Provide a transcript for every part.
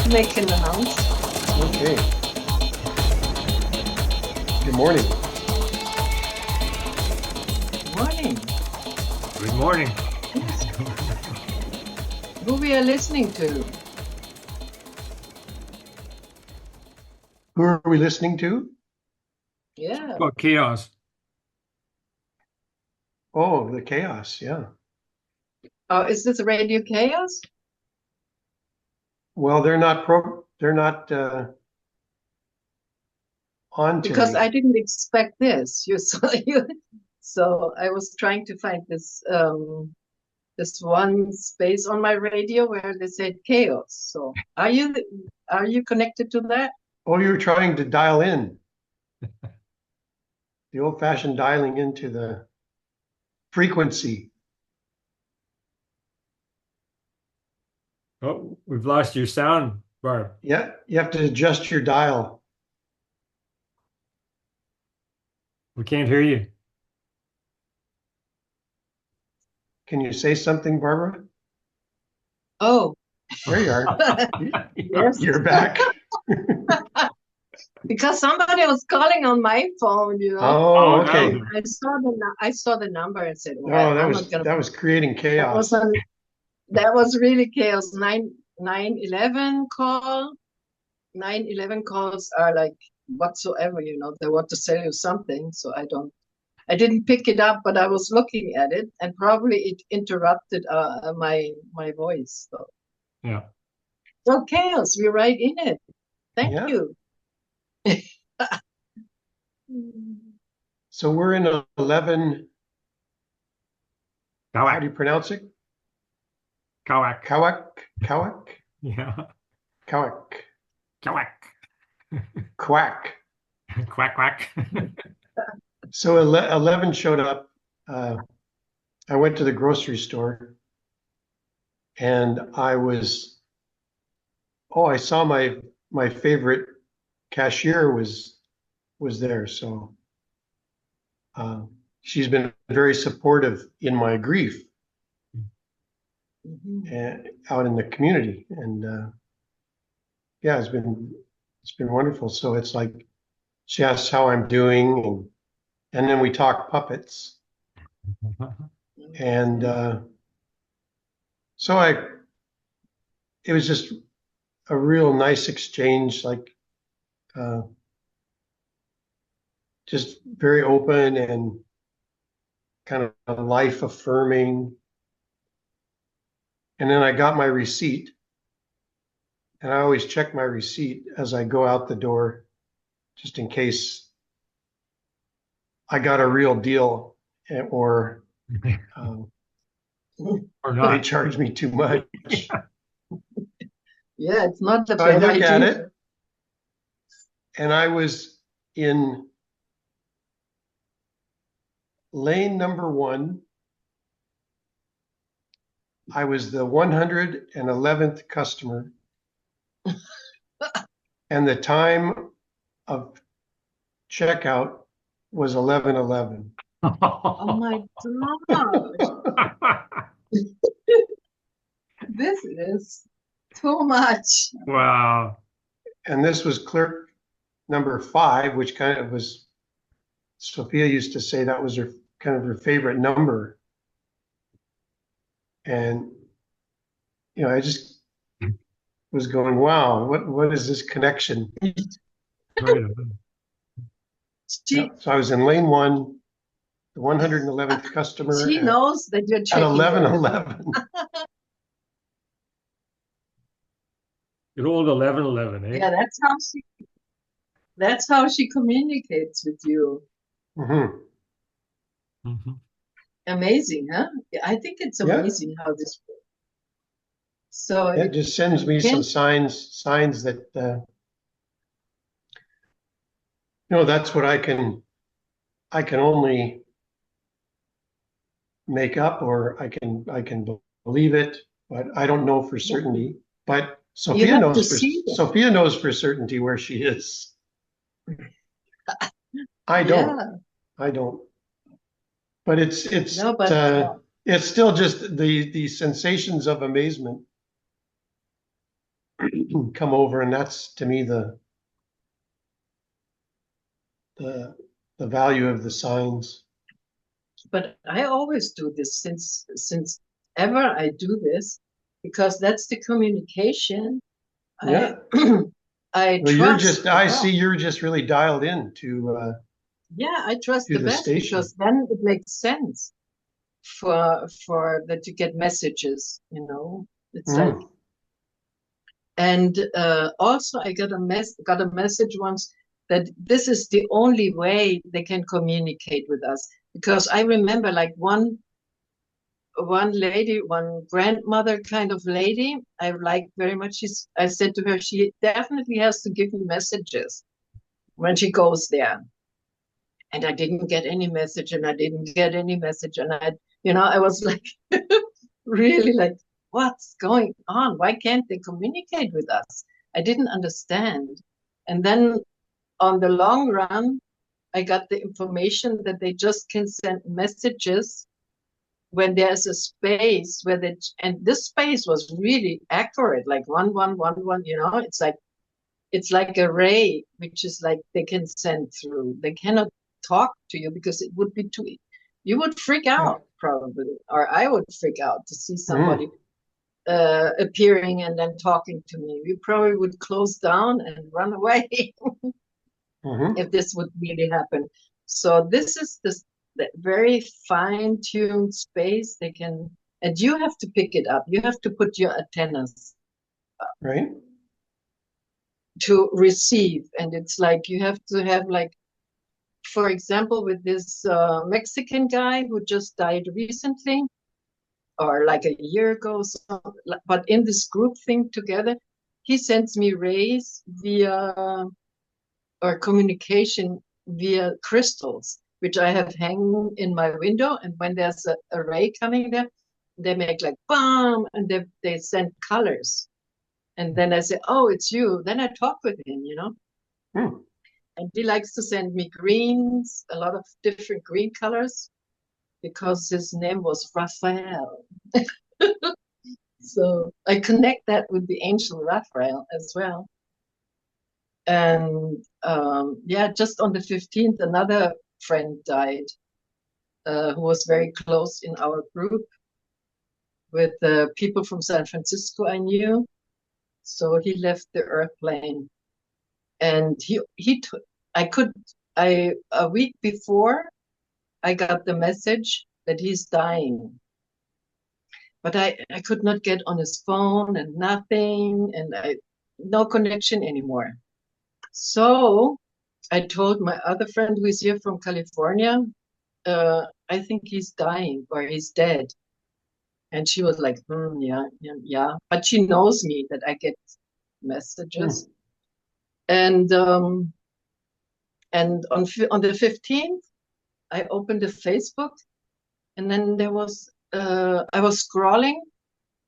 make an announcement. Okay. Good morning. Morning. Good morning. Who we are listening to? Who are we listening to? Yeah. About chaos. Oh, the chaos. Yeah. Oh, is this Radio Chaos? Well, they're not on Because today. I didn't expect this. So I was trying to find this one space on my radio where they said chaos. So are you connected to that? Oh, you're trying to dial in. The old-fashioned dialing into the frequency. Oh, we've lost your sound, Barb. Yeah, you have to adjust your dial. We can't hear you. Can you say something, Barbara? Oh, There you are. yes. You're back. Because somebody was calling on my phone, Oh, okay. no. I saw the number and said, Oh, well, I'm not gonna. that was creating chaos. That was really chaos. 9/11 call. 9/11 calls are like whatsoever, they want to sell you something. So I didn't pick it up, but I was looking at it, and probably it interrupted my voice. Yeah. So chaos, we're right in it. Thank Yeah. you. So we're in 11. How do you pronounce it? Kawak. Kawak? Yeah. Kawak. Kawak. Quack. Quack, quack. So 11 showed up. I went to the grocery store and I saw my favorite cashier was there. So she's been very supportive in my grief and out in the community. And yeah, it's been wonderful. So it's like she asks how I'm doing, and then we talk puppets. And so it was just a real nice exchange, like just very open and kind of life affirming. And then I got my receipt, and I always check my receipt as I go out the door, just in case I got a real deal or Or they not. charge me too much. Yeah, it's not the So I bad look idea. at it, and I was in lane number 1. I was the 111th customer, and the time of checkout was 11:11. Oh my gosh, this is too much. Wow. And this was clerk number 5, which kind of was, Sophia used to say that was her kind of her favorite number. And I just was going, wow, what is this connection? Right. She So I was in lane 1, the 111th customer she knows that you're at checking 11:11. Good old 11:11, eh? Yeah, that's how she communicates with you. Mhm. Amazing, huh? Yeah, I think it's Yeah. amazing how this works. So It just sends me some signs that that's what I can only make up, or I can believe it, but I don't know for certainty. But Sophia have to knows see them. Sophia knows for certainty where she is. I don't. Yeah. I don't. But it's No, but it's still just the sensations of amazement come over, and that's to me the value of the signs. But I always do this since ever I do this, because that's the communication Yeah. I Well, trust the I best. see you're just really dialed in to Yeah, I trust to the the best station. because then it makes sense for that you get messages, you know. It's like, and also I got a message once that this is the only way they can communicate with us, because I remember like one lady, one grandmother kind of lady I liked very much. I said to her, she definitely has to give me messages when she goes there. And I didn't get any message, and I didn't get any message. And I was like, really like, what's going on? Why can't they communicate with us? I didn't understand. And then on the long run, I got the information that they just can send messages when there's a space where and this space was really accurate, like 1111, it's like a ray, which is like they can send through. They cannot talk to you because it would be too, you would freak out probably, or I would freak out to see somebody appearing and then talking to me. We probably would close down and run away if this would really happen. So this is that very fine-tuned space they can, and you have to pick it up. You have to put your antennas Right. to receive. And it's like you have to have, like, for example, with this Mexican guy who just died recently, or like a year ago, but in this group thing together, he sends me rays via, or communication via crystals, which I have hanging in my window. And when there's a ray coming there, they make like bam, and they send colors. And then I say, oh, it's you. Then I talk with him, And he likes to send me greens, a lot of different green colors, because his name was Raphael. So I connect that with the angel Raphael as well. And just on the 15th, another friend died who was very close in our group with the people from San Francisco I knew. So he left the earth plane. And a week before, I got the message that he's dying. But I could not get on his phone and nothing, and no connection anymore. So I told my other friend who is here from California, I think he's dying or he's dead. And she was like, yeah. But she knows me that I get messages. And on the 15th, I opened the Facebook, and then I was scrolling,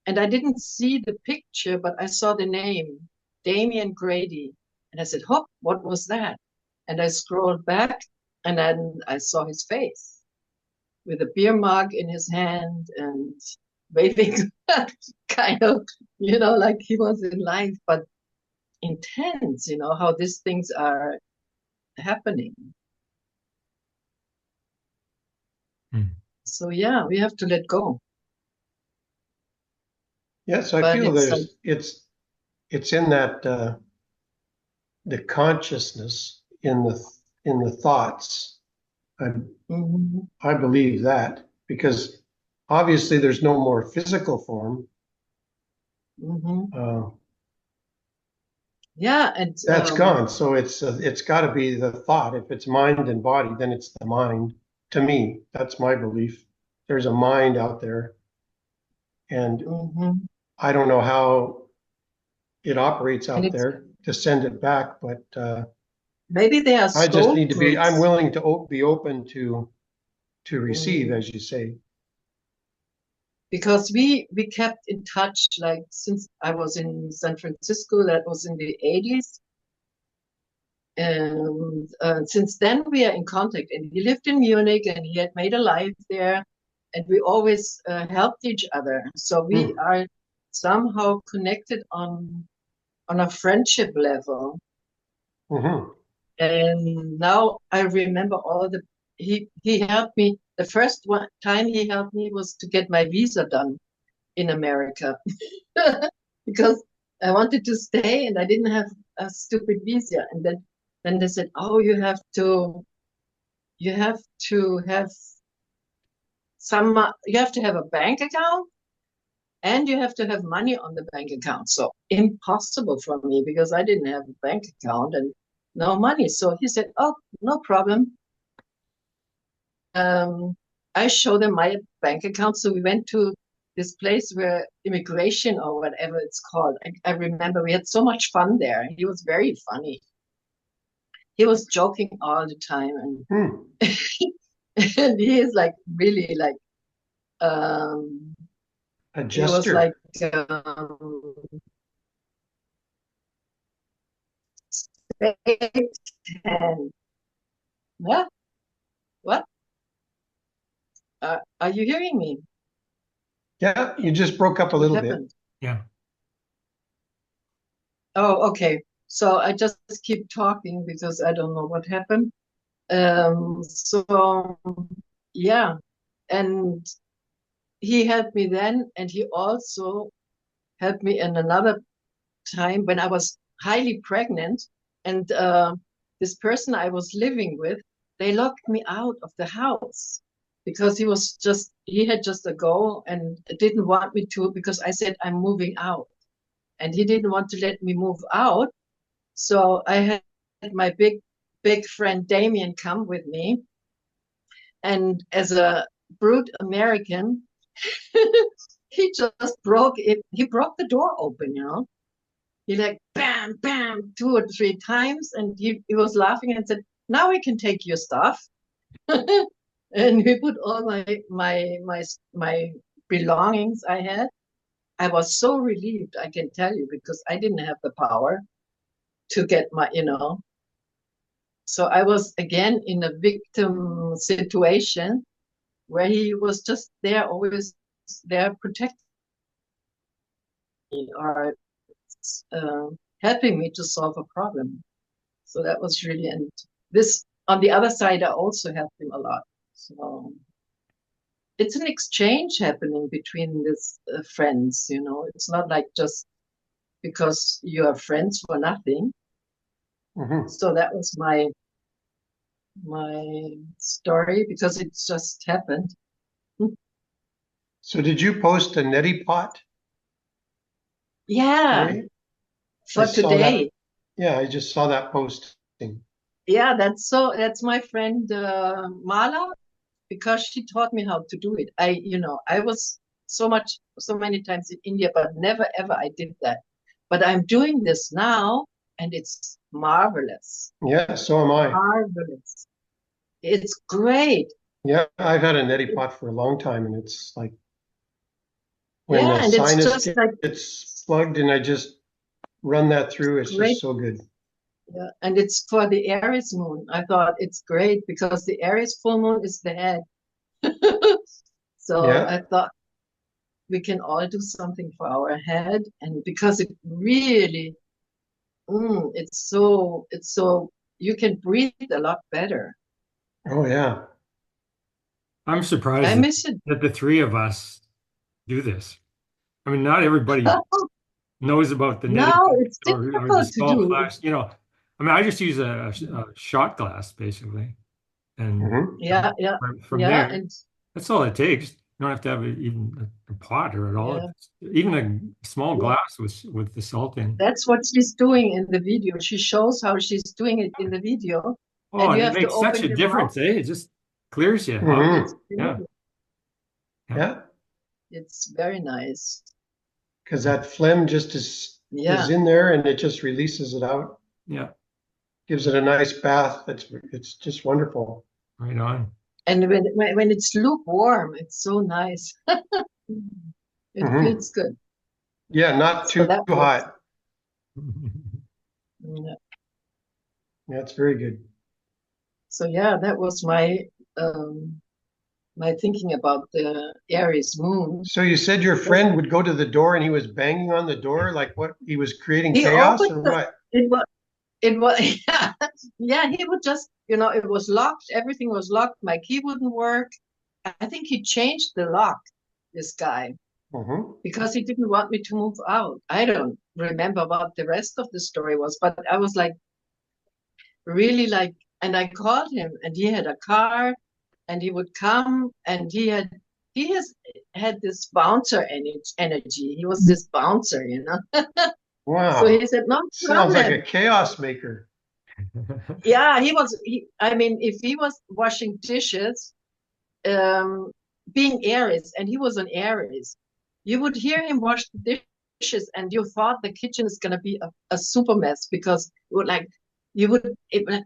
and I didn't see the picture, but I saw the name, Damian Grady. And I said, "Hop, what was that?" And I scrolled back, and then I saw his face with a beer mug in his hand and waving, kind of, like he was in life, but intense, how these things are happening. So yeah, we have to let go. Yes, I feel it's in that the consciousness in the thoughts. I believe that, because obviously there's no more physical form. Yeah, and that's gone. So it's got to be the thought. If it's mind and body, then it's the mind. To me, that's my belief. There's a mind out there, and I don't know how it operates out there to send it back, but maybe they are. I just need to be. I'm willing to be open to receive, as you say. Because we kept in touch, like, since I was in San Francisco, that was in the 80s. And since then we are in contact, and he lived in Munich and he had made a life there, and we always helped each other. So we are somehow connected on on a friendship level. Mm-hmm. And now I remember he helped me. The first time he helped me was to get my visa done in America because I wanted to stay and I didn't have a stupid visa. And then they said, "Oh, you have to have you have to have a bank account and you have to have money on the bank account." So impossible for me because I didn't have a bank account and no money. So he said, "Oh, no problem." I showed him my bank account. So we went to this place where immigration or whatever it's called. I remember we had so much fun there. He was very funny. He was joking all the time, and, Hmm. and he is like really like um, A he was jester. like and what? What? Are you hearing me? Yeah, you just broke up a What little bit. happened? Yeah. Oh, okay. So I just keep talking because I don't know what happened. So yeah, and he helped me then, and he also helped me in another time when I was highly pregnant, and this person I was living with, they locked me out of the house because he had just a goal and didn't want me to because I said I'm moving out, and he didn't want to let me move out. So I had my big friend Damien come with me, and as a brute American, he just broke it. He broke the door open, you know. He like bam, bam, 2 or 3 times, and he was laughing and said, "Now we can take your stuff." And we put all my belongings I had. I was so relieved, I can tell you, because I didn't have the power to get my. So I was again in a victim situation where he was just there, always there, protecting me or uh, helping me to solve a problem. So that was really, and this on the other side, I also helped him a lot. So it's an exchange happening between these friends. It's not like just because you are friends for nothing. Mm-hmm. So that was my story because it just happened. So did you post a neti pot Yeah, today? I for saw that. today. Yeah, I just saw that posting. Yeah, that's my friend Mala, because she taught me how to do it. I was so many times in India, but never ever I did that. But I'm doing this now, and it's marvelous. Yeah, so am I. Marvelous. It's great. Yeah, I've had a neti pot for a long time, and it's like when Yeah, the and it's sinus just like gets plugged and I just run that through, it's just great. so good. Yeah. And it's for the Aries moon. I thought it's great because the Aries full moon is the head. So Yeah. I thought we can all do something for our head, and because it really it's so you can breathe a lot better. Oh, yeah. I'm I surprised miss it. that the three of us do this. I mean, not everybody knows about the No, neti it's or the difficult to skull do. flash. I mean, I just use a shot glass basically, and Hmm. Yeah, yeah, from yeah, there, and that's all it takes. You don't have to have even a pot or at all. yeah, Even a small yeah. glass with the salt in. That's what she's doing in the video. She shows how she's doing it in the video, Oh, and you and it have to makes such open a your mouth. difference, eh? It just clears you out. It's Hmm. Yeah, beautiful. yeah, Yeah. It's very nice. Because that phlegm just is Yeah, in there and it just releases it out, yeah. gives it a nice bath. It's just wonderful. Right on. and when it's lukewarm, it's so nice. It Hmm. feels good. Yeah, not So too that was hot. yeah. Yeah, it's very good. So yeah, that was my um, my thinking about the Aries moon. So you said your friend would go to the door and he was banging on the door, like what? He was creating He chaos opened or what? it was yeah, yeah, he would just, it was locked, everything was locked, my key wouldn't work. I think he changed the lock, this guy, Mm-hmm. because he didn't want me to move out. I don't remember what the rest of the story was, but I was like, really like, and I called him and he had a car and he would come and he has had this bouncer energy. He was this bouncer, So Wow. he said, no Sounds like a problem. chaos maker. Yeah, I mean, if he was washing dishes, um, being Aries, and he was an Aries, you would hear him wash the dishes, and you thought the kitchen is going to be a super mess because it would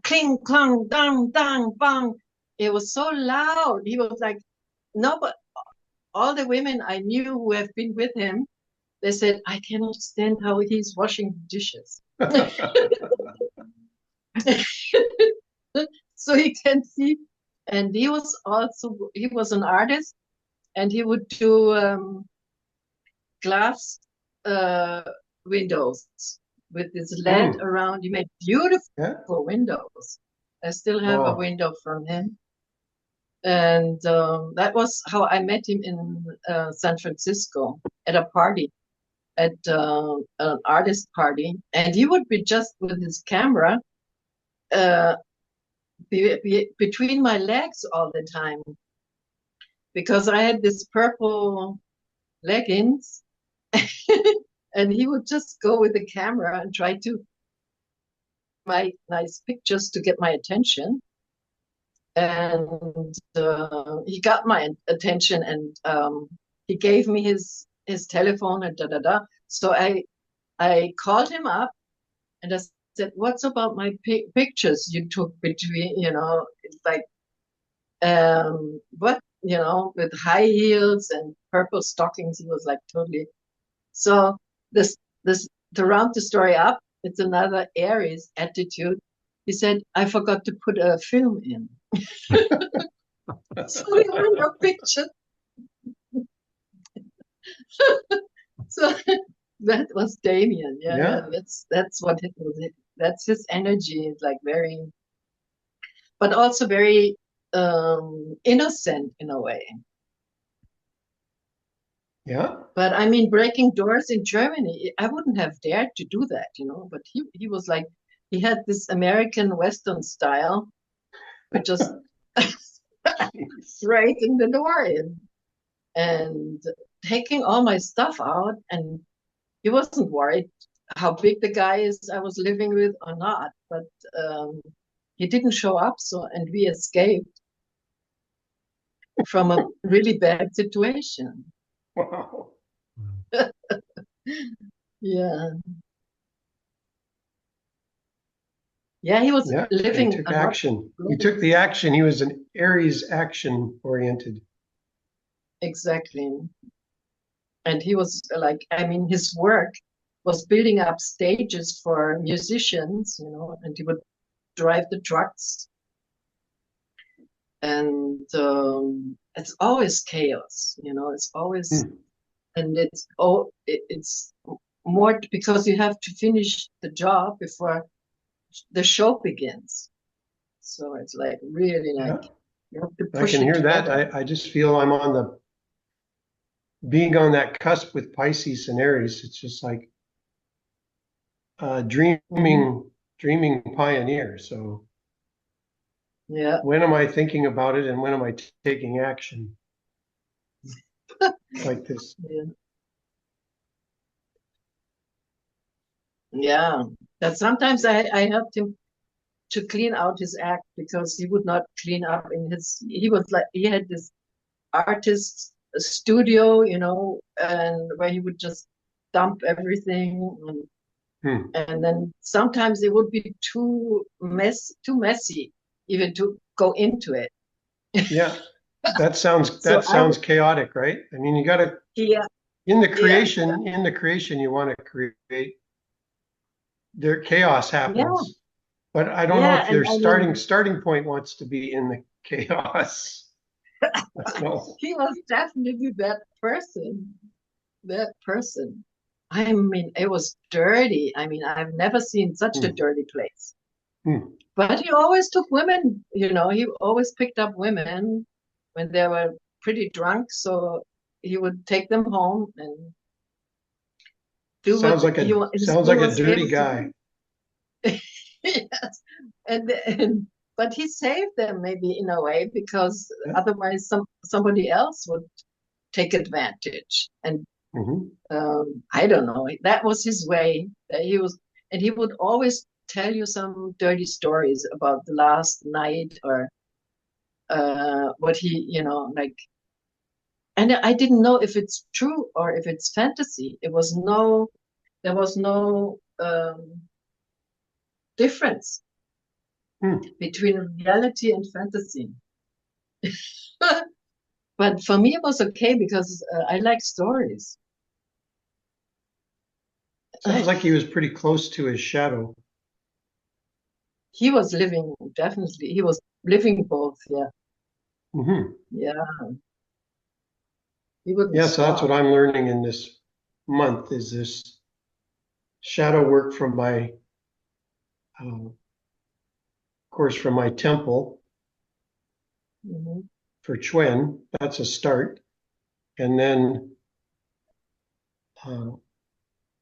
cling, clang, dang, dang, bang. It was so loud. He was like, no, but all the women I knew who have been with him, they said, I cannot stand how he's washing dishes. So you can see, and he was an artist, and he would do glass uh, windows with this LED Mm, around. He made beautiful yeah. windows. I still have a Wow. window from him. And that was how I met him in San Francisco at a party, at an artist party. And he would be just with his camera uh, between my legs all the time because I had this purple leggings. And he would just go with the camera and try to my nice pictures to get my attention. And he got my attention, and he gave me his telephone and da da da. So I called him up and I said, "What's about my pictures you took between, it's like what, with high heels and purple stockings?" He was like totally. So this to round the story up, it's another Aries attitude. He said, "I forgot to put a film in." So we have no picture. So that was Damien. Yeah, yeah. Yeah. That's what it was. That's his energy. It's like very, but also very innocent in a way. Yeah. But I mean, breaking doors in Germany, I wouldn't have dared to do that, But he was like, he had this American Western style, but just Jeez. breaking the door in and taking all my stuff out. And he wasn't worried how big the guy is I was living with or not, but he didn't show up. So, and we escaped from a really bad situation. Wow. Yeah. Yeah, he was Yeah. He living took a lot. action. He took the action. He was an Aries action oriented. Exactly. And he was like, I mean, his work was building up stages for musicians, and he would drive the trucks. And it's always chaos, it's always, Hmm. and it's more because you have to finish the job before the show begins. So it's like really like Yeah. you have to I push can it hear that. together. I just feel I'm on the being on that cusp with Pisces and Aries. It's just like Mhm. dreaming pioneer. So Yeah. when am I thinking about it and when am I taking action like this? Yeah. Yeah. That sometimes I helped him to clean out his act because he would not clean up he was like, he had this artist studio, and where he would just dump everything. Hmm. And then sometimes it would be too messy even to go into it. Yeah. So That sounds chaotic, right? I mean, you got to yeah, yeah, in the creation you want to create there chaos yeah, happens. But I don't know yeah. if And their I mean, starting point wants to be in the chaos. No. He was definitely that person. That person. I mean, it was dirty. I mean, I've never seen such a Hmm. dirty place. Hmm. But he always took women, he always picked up women when they were pretty drunk. So he would take them home and do what Sounds like he sounds he like a was dirty able to guy. do. Yes. And but he saved them maybe in a way because Yeah. otherwise somebody else would take advantage. And Hmm. I don't know. That was his way. And he would always tell you some dirty stories about the last night or what he, like. And I didn't know if it's true or if it's fantasy. There was no difference Hmm. between reality and fantasy. But for me, it was okay because I like stories. Sounds like he was pretty close to his shadow. He was living both. Yeah. Hmm. Yeah. He wouldn't Yeah, so that's what stop. I'm learning in this month is this shadow work from my, of course, from my temple Mhm. for Chuen. That's a start. And then uh,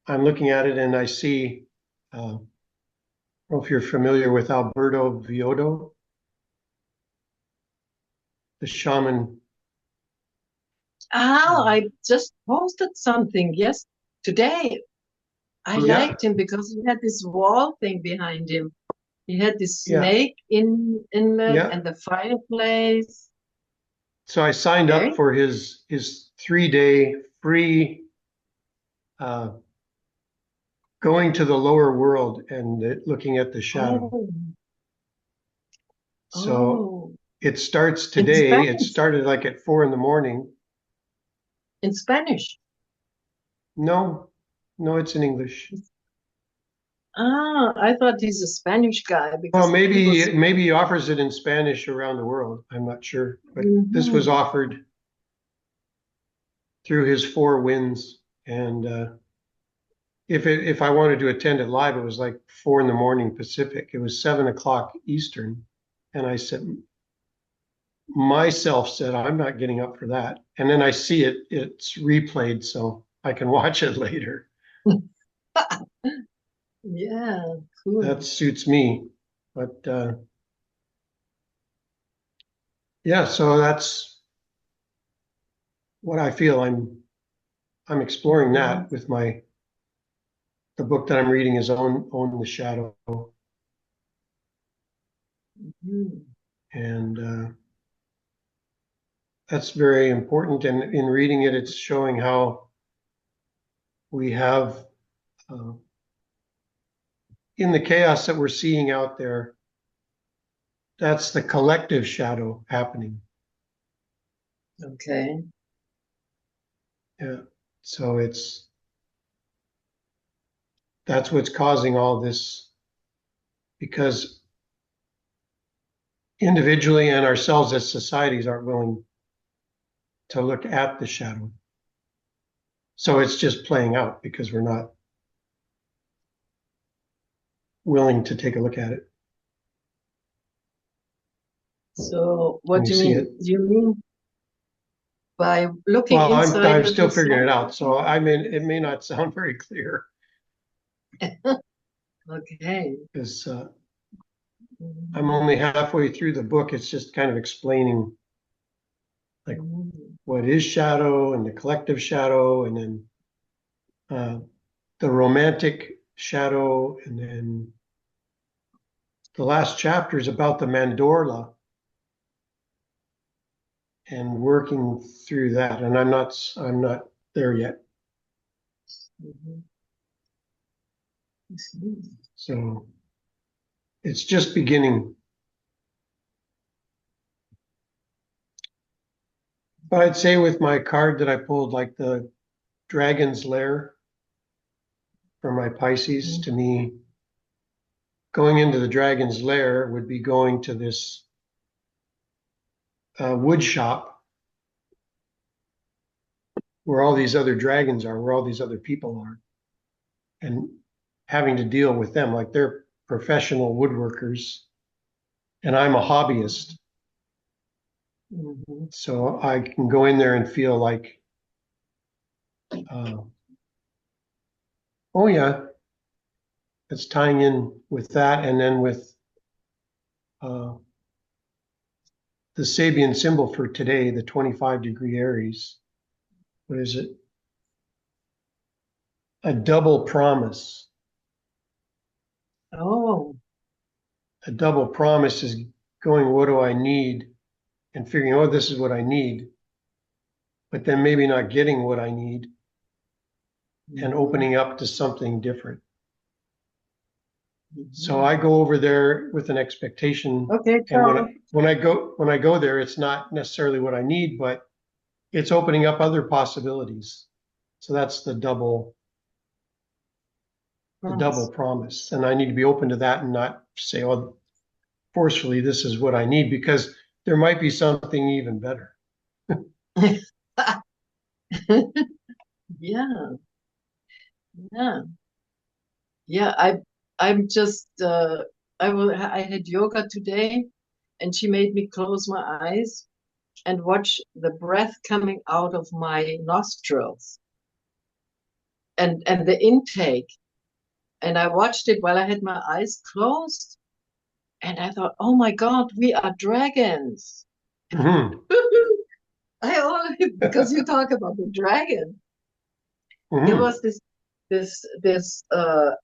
I'm looking at it and I see, I don't know if you're familiar with Alberto Viodo, the shaman. Oh, I just posted something. Yes, today. I Yeah, liked him because he had this wall thing behind him. He had this yeah, snake inlet yeah. and the fireplace. So I signed up Very. for his 3 day free uh, going to the lower world and looking at the shadow. Oh, So oh. it starts In today. It Spanish. started like at 4 in the morning. In Spanish. No, no, it's in English. Ah, I thought he's a Spanish guy Well, because he was. maybe he offers it in Spanish around the world. I'm not sure, but this was Mhm. offered through his Four Winds. And if I wanted to attend it live, it was like 4 in the morning Pacific. It was 7 o'clock Eastern, and I said myself said I'm not getting up for that. And then I see it's replayed, so I can watch it later. Yeah, That cool. suits me. But yeah, so that's what I feel. I'm exploring Mhm. that with the book that I'm reading is Own the Shadow, Mhm. and that's very important. And in reading it, it's showing how we have uh, in the chaos that we're seeing out there. That's the collective shadow happening. Okay. Yeah. So that's what's causing all this because individually and ourselves as societies aren't willing to look at the shadow. So it's just playing out because we're not willing to take a look at it So when what we do you see it. mean? Do you mean by looking Well, inside I'm of still figuring yourself? it out. So I mean, it may not sound very clear Okay. because I'm Mhm. only halfway through the book. It's just kind of explaining like Mhm. what is shadow and the collective shadow, and then uh, the romantic shadow, and then the last chapter is about the mandorla and working through that. And I'm not there yet. Mhm. Mhm. So it's just beginning. But I'd say with my card that I pulled, like the Dragon's Lair for my Pisces, to me, going into the Dragon's Lair would be going to this wood shop where all these other dragons are, where all these other people are, and having to deal with them. Like they're professional woodworkers, and I'm a hobbyist. Mhm. So I can go in there and feel like, oh yeah, it's tying in with that, and then with uh, the Sabian symbol for today, the 25-degree Aries. What is it? A double promise. Oh. A double promise is going, what do I need? And figuring, oh, this is what I need, but then maybe not getting what I need and Mhm. opening up to something different. Mhm. So I go over there with an expectation, Okay, and so when I go there, it's not necessarily what I need, but it's opening up other possibilities. So that's the double promise. promise, and I need to be open to that and not say, oh, forcefully, this is what I need, because there might be something even better. Yeah, yeah, yeah. I'm just I had yoga today, and she made me close my eyes and watch the breath coming out of my nostrils and the intake. And I watched it while I had my eyes closed, and I thought, oh my God, we are dragons. Mm-hmm. I only because you talk about the dragon. There Mm-hmm. was this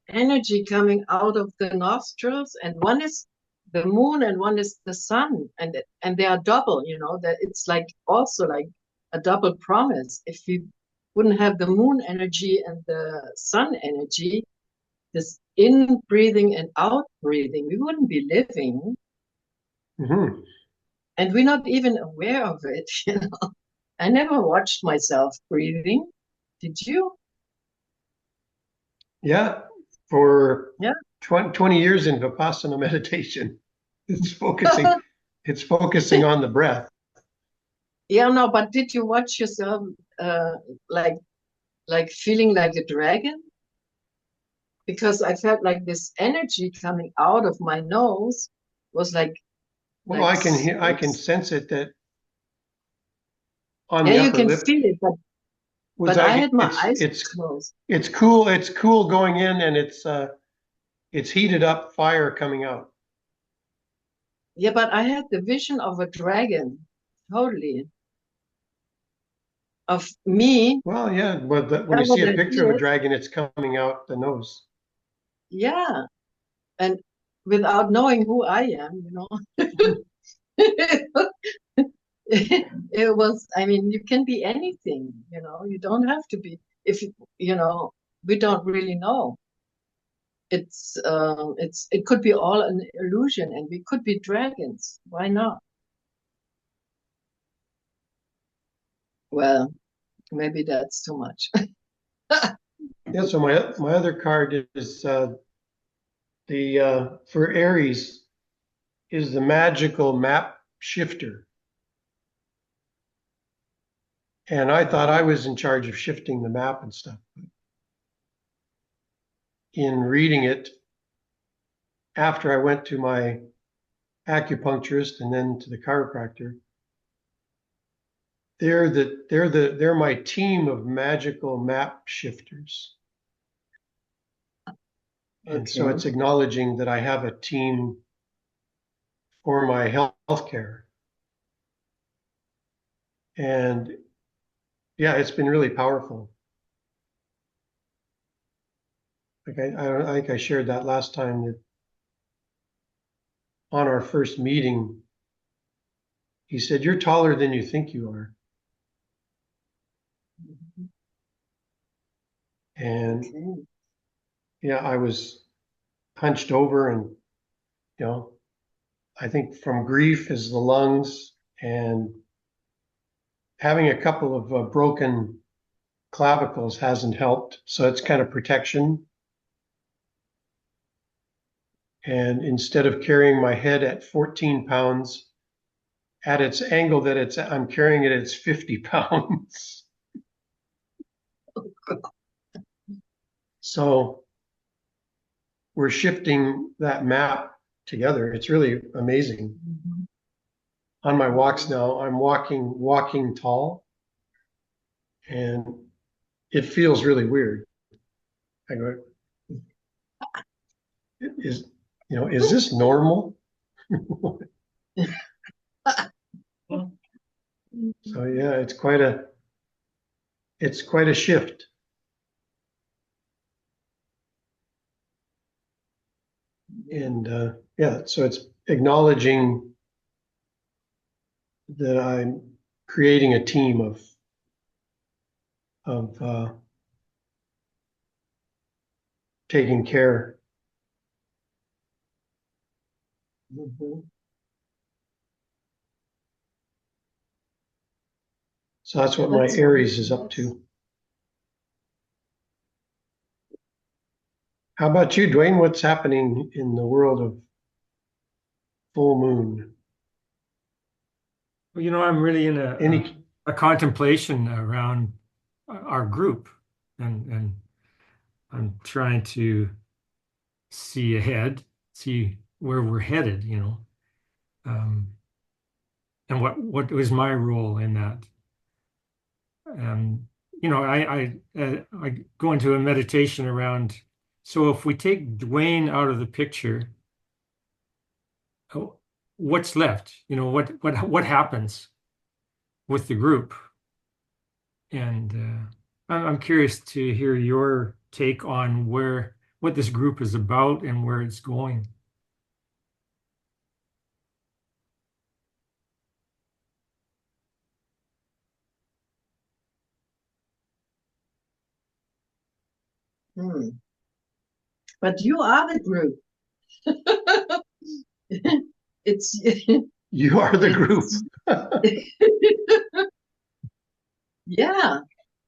energy coming out of the nostrils, and one is the moon and one is the sun, and they are double, that it's like also like a double promise. If we wouldn't have the moon energy and the sun energy, this in breathing and out breathing, we wouldn't be living, Mm-hmm. and we're not even aware of it. I never watched myself breathing. Did you? Yeah, for Yeah. 20 years in Vipassana meditation, it's focusing, it's focusing on the breath. Yeah, no, but did you watch yourself uh like feeling like a dragon? Because I felt like this energy coming out of my nose was Well, I can sense it that on yeah, the you upper can lip feel it, was but I I had my eyes closed. it's cool going in, and it's heated up fire coming out. Yeah, but I had the vision of a dragon, totally, of me. Well, yeah, but when That you see what a I picture of a did. dragon, it's coming out the nose. Yeah, and without knowing who I am. It was, I mean, you can be anything, you don't have to be, if we don't really know. It could be all an illusion and we could be dragons. Why not? Well, maybe that's too much. Yeah, so my other card is the for Aries is the magical map shifter. And I thought I was in charge of shifting the map and stuff. In reading it, after I went to my acupuncturist and then to the chiropractor, they're my team of magical map shifters. And so Okay. it's acknowledging that I have a team for my health care. And yeah, it's been really powerful. Like I think I shared that last time, that on our first meeting, he said, "You're taller than you think you are." And Okay. yeah, I was hunched over, and you know, I think from grief is the lungs, and having a couple of broken clavicles hasn't helped. So it's kind of protection. And instead of carrying my head at 14 pounds, at its angle that I'm carrying it, it's 50 pounds. So we're shifting that map together. It's really amazing. Mhm. On my walks now, I'm walking tall, and it feels really weird. I go, is this normal? So yeah, it's quite a shift. And yeah, so it's acknowledging that I'm creating a team of taking care. Mhm. So that's what my That's Aries is really up nice. to. How about you, Dwayne? What's happening in the world of full moon? Well, I'm really in Any a contemplation around our group, and I'm trying to see ahead, see where we're headed, um, and what was my role in that. Um, I go into a meditation around. So if we take Dwayne out of the picture, oh, what's left? What happens with the group? And I'm curious to hear your take on what this group is about and where it's going. Hmm. But you are the group. It's you are the group. it's yeah.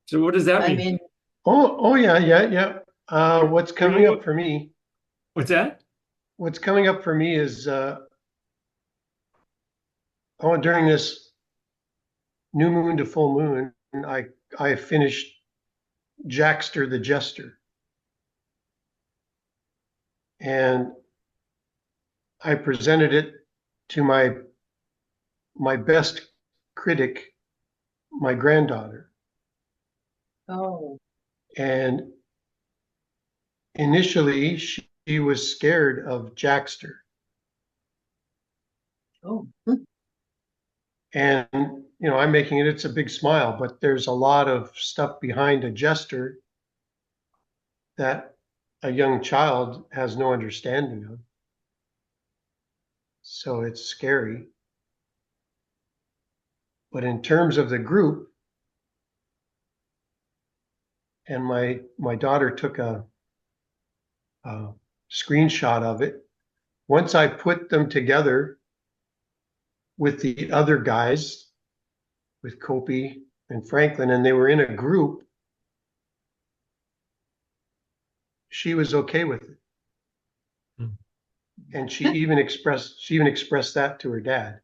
So what does that I mean? mean, Oh yeah. What's coming up for me? What's that? What's coming up for me is during this new moon to full moon, I finished Jackster the Jester, and I presented it to my best critic, my granddaughter, oh, and initially she was scared of Jackster, oh, and I'm making it's a big smile, but there's a lot of stuff behind a jester that a young child has no understanding of. So it's scary. But in terms of the group, and my daughter took a screenshot of it. Once I put them together with the other guys, with Kopi and Franklin, and they were in a group, she was okay with it. Hmm. And she even expressed that to her dad.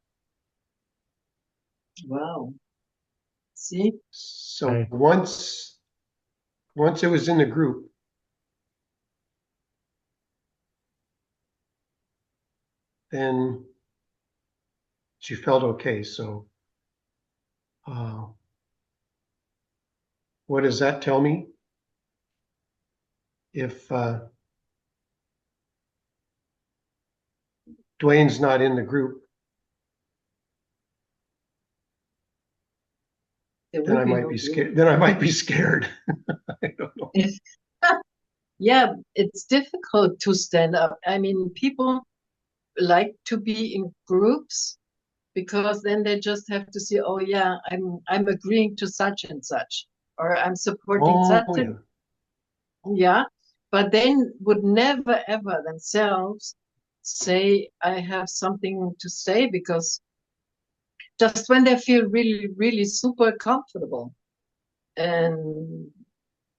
wow. See? So Right. once it was in the group, then she felt okay. So what does that tell me? If Dwayne's not in the group, There then will I be might no be group. scared. Then I might be scared. I don't know. Yeah, it's difficult to stand up. I mean, people like to be in groups because then they just have to say, oh yeah, I'm agreeing to such and such, or I'm supporting such Oh yeah. and yeah, but then would never ever themselves say I have something to say because just when they feel really, really super comfortable. And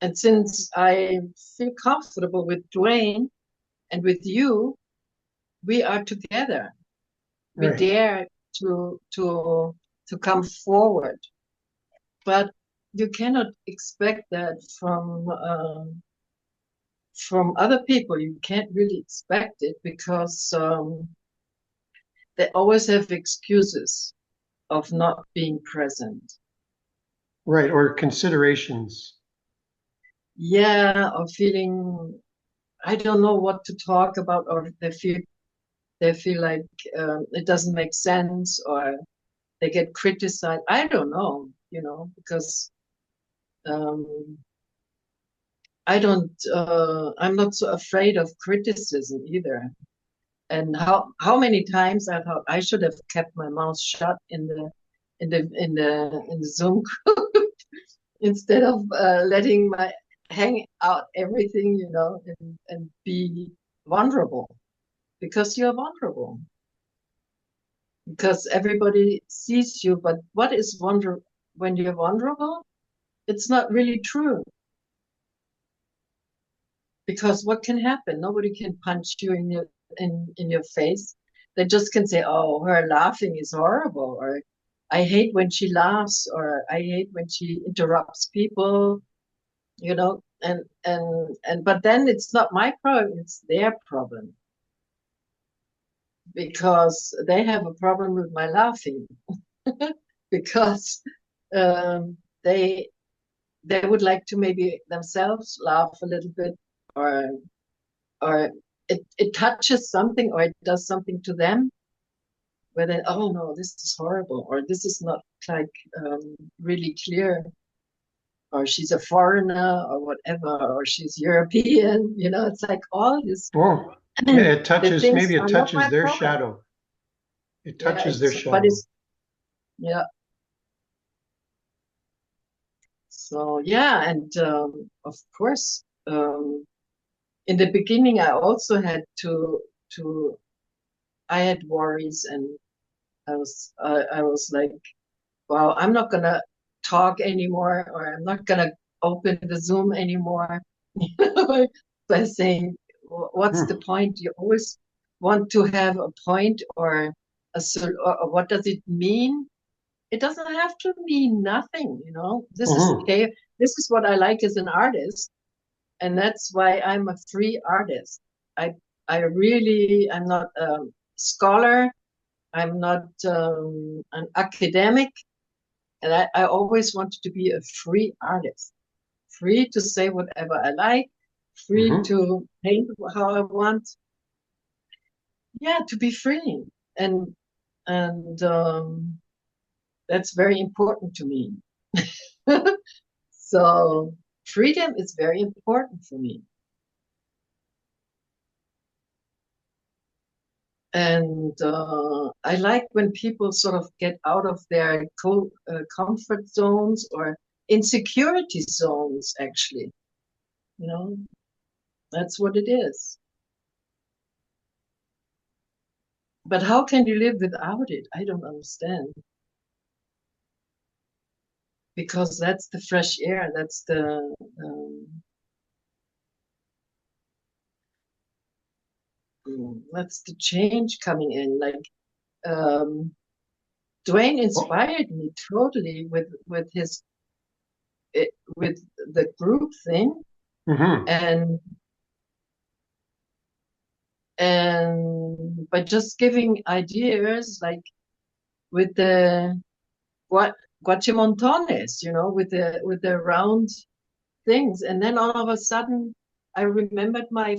and since I feel comfortable with Dwayne and with you, we are together. We Right. dare to come forward. But you cannot expect that from other people. You can't really expect it because they always have excuses of not being present. Right, or considerations. Yeah, or feeling I don't know what to talk about, or they feel like it doesn't make sense, or they get criticized. I don't know, because I'm not so afraid of criticism either. And how many times I thought I should have kept my mouth shut in the Zoom group instead of letting my hang out everything, and be vulnerable, because you're vulnerable, because everybody sees you. But what is when you're vulnerable? It's not really true, because what can happen? Nobody can punch you in your face. They just can say, "Oh, her laughing is horrible," or "I hate when she laughs," or "I hate when she interrupts people." And but then it's not my problem; it's their problem, because they have a problem with my laughing, because um, they they would like to maybe themselves laugh a little bit, or it touches something, or it does something to them, where they, oh no, this is horrible, or this is not like really clear, or she's a foreigner, or whatever, or she's European. It's like all this. Well, yeah, The things maybe it are not touches my their problem. shadow. It Yeah, touches their but shadow. yeah. So yeah, and of course, in the beginning, I also had to I had worries, and I was like, well, I'm not gonna talk anymore, or I'm not gonna open the Zoom anymore. By saying, what's the point? You always want to have a point, or or what does it mean? It doesn't have to mean nothing. This is okay. This is what I like as an artist, and that's why I'm a free artist. I'm not a scholar. I'm not an academic, and I always wanted to be a free artist, free to say whatever I like, free to paint how I want. Yeah, to be free, and that's very important to me. So freedom is very important for me. And I like when people sort of get out of their comfort zones, or insecurity zones, actually. That's what it is. But how can you live without it? I don't understand. Because that's the fresh air. That's the change coming in. Like, Dwayne inspired me totally with his with the group thing, and by just giving ideas, like with the guachimontones, with the round things, and then all of a sudden I remembered my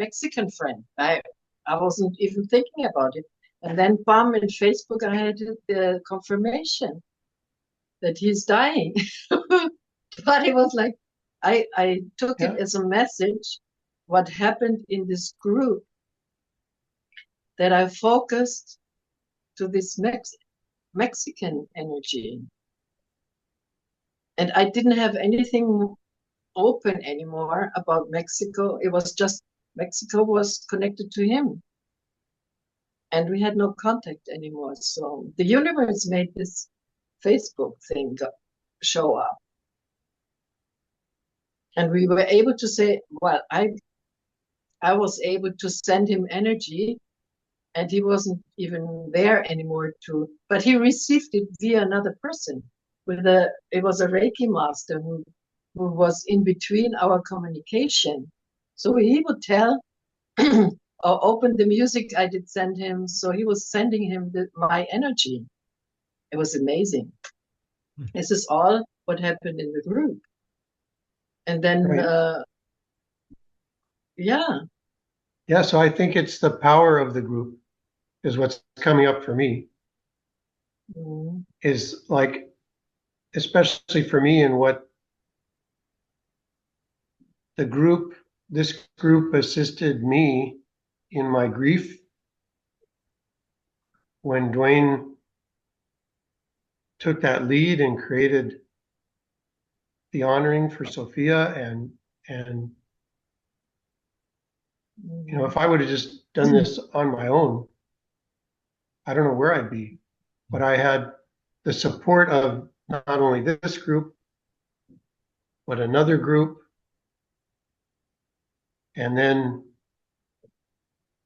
Mexican friend. I wasn't even thinking about it, and then bam, in Facebook I had the confirmation that he's dying. But it was like I took it as a message, what happened in this group, that I focused to this Mexican energy, and I didn't have anything open anymore about Mexico. It was just Mexico was connected to him, and we had no contact anymore. So the universe made this Facebook thing show up, and we were able to say, well, I was able to send him energy and he wasn't even there anymore but he received it via another person. It was a Reiki master who was in between our communication. So he would tell or open the music I did send him. So he was sending him my energy. It was amazing. This is all what happened in the group. And then, Right. yeah. Yeah, so I think it's the power of the group is what's coming up for me. Mm. Is like, especially for me, and what this group assisted me in my grief when Dwayne took that lead and created the honoring for Sophia, and you know, if I would have just done this on my own, I don't know where I'd be. But I had the support of not only this group, but another group, and then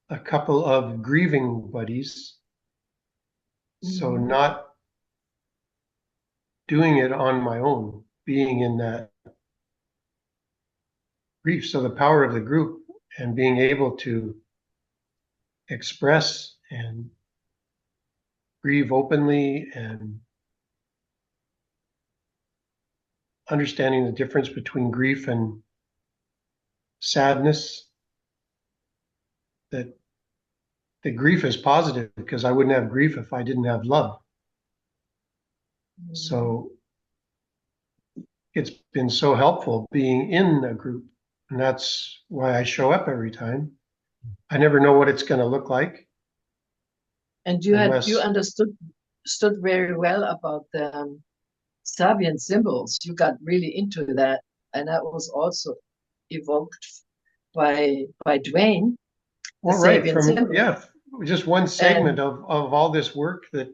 a couple of grieving buddies. So not doing it on my own, being in that grief. So the power of the group and being able to express and grieve openly and understanding the difference between grief and sadness, that the grief is positive because I wouldn't have grief if I didn't have love. So it's been so helpful being in a group. And that's why I show up every time. I never know what it's going to look like. And you understood very well about the Sabian symbols. You got really into that, and that was also evoked by Dwayne. Well, right from just one segment and, of all this work that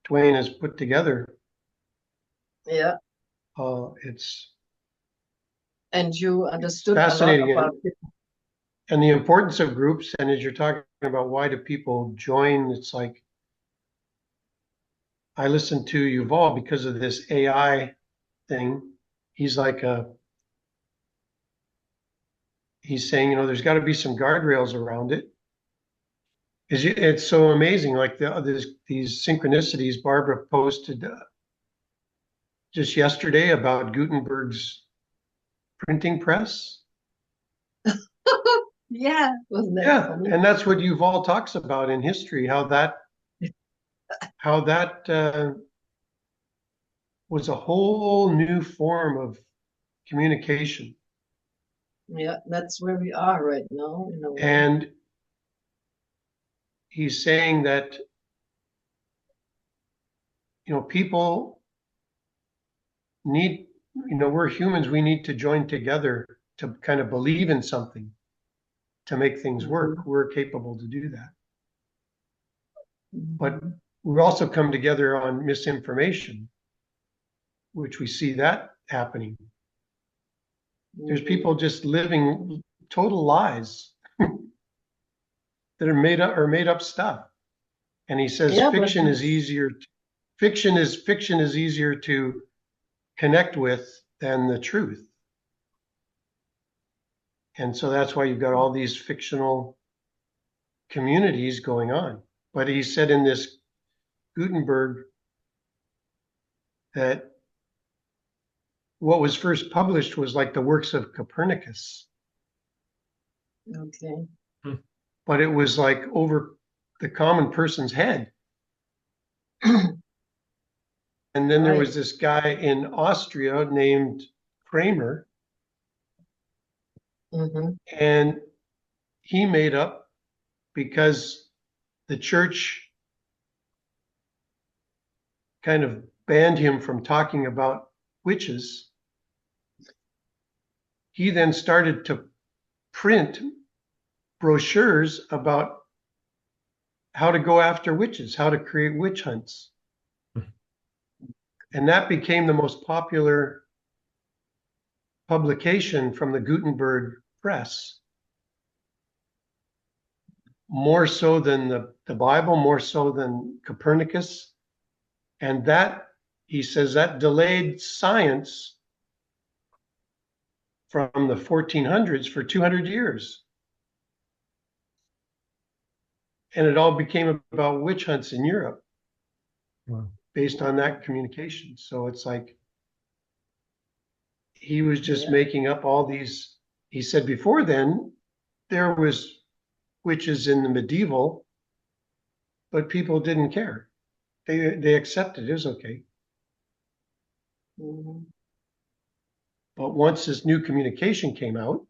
Dwayne has put together. Yeah. It's and you understood fascinating a lot about it. And the importance of groups. And as you're talking about why do people join, it's like I listened to Yuval because of this AI thing. He's like he's saying, you know, there's got to be some guardrails around it. It's so amazing, like these synchronicities. Barbara posted just yesterday about Gutenberg's printing press. Yeah, wasn't that funny? And that's what Yuval talks about in history, how that was a whole new form of communication. Yeah, that's where we are right now, in a way. And he's saying that, you know, people need, you know, we're humans, we need to join together to kind of believe in something to make things work. We're capable to do that. But we also come together on misinformation, which we see that happening. There's people just living total lies that are made up stuff. And he says fiction is easier to connect with than the truth. And so that's why you've got all these fictional communities going on. But he said in this Gutenberg that what was first published was like the works of Copernicus. Okay. But it was like over the common person's head. And then there was this guy in Austria named Kramer. And he made up because the church kind of banned him from talking about witches. He then started to print brochures about how to go after witches, how to create witch hunts. And that became the most popular publication from the Gutenberg press. more so than the Bible, more so than Copernicus. And that, he says, that delayed science from the 1400s for 200 years. And it all became about witch hunts in Europe. Wow. Based on that communication. So it's like he was just Yeah. making up all these. He said before then there was witches in the medieval, but people didn't care. They accepted it was okay. Mhm. But once this new communication came out,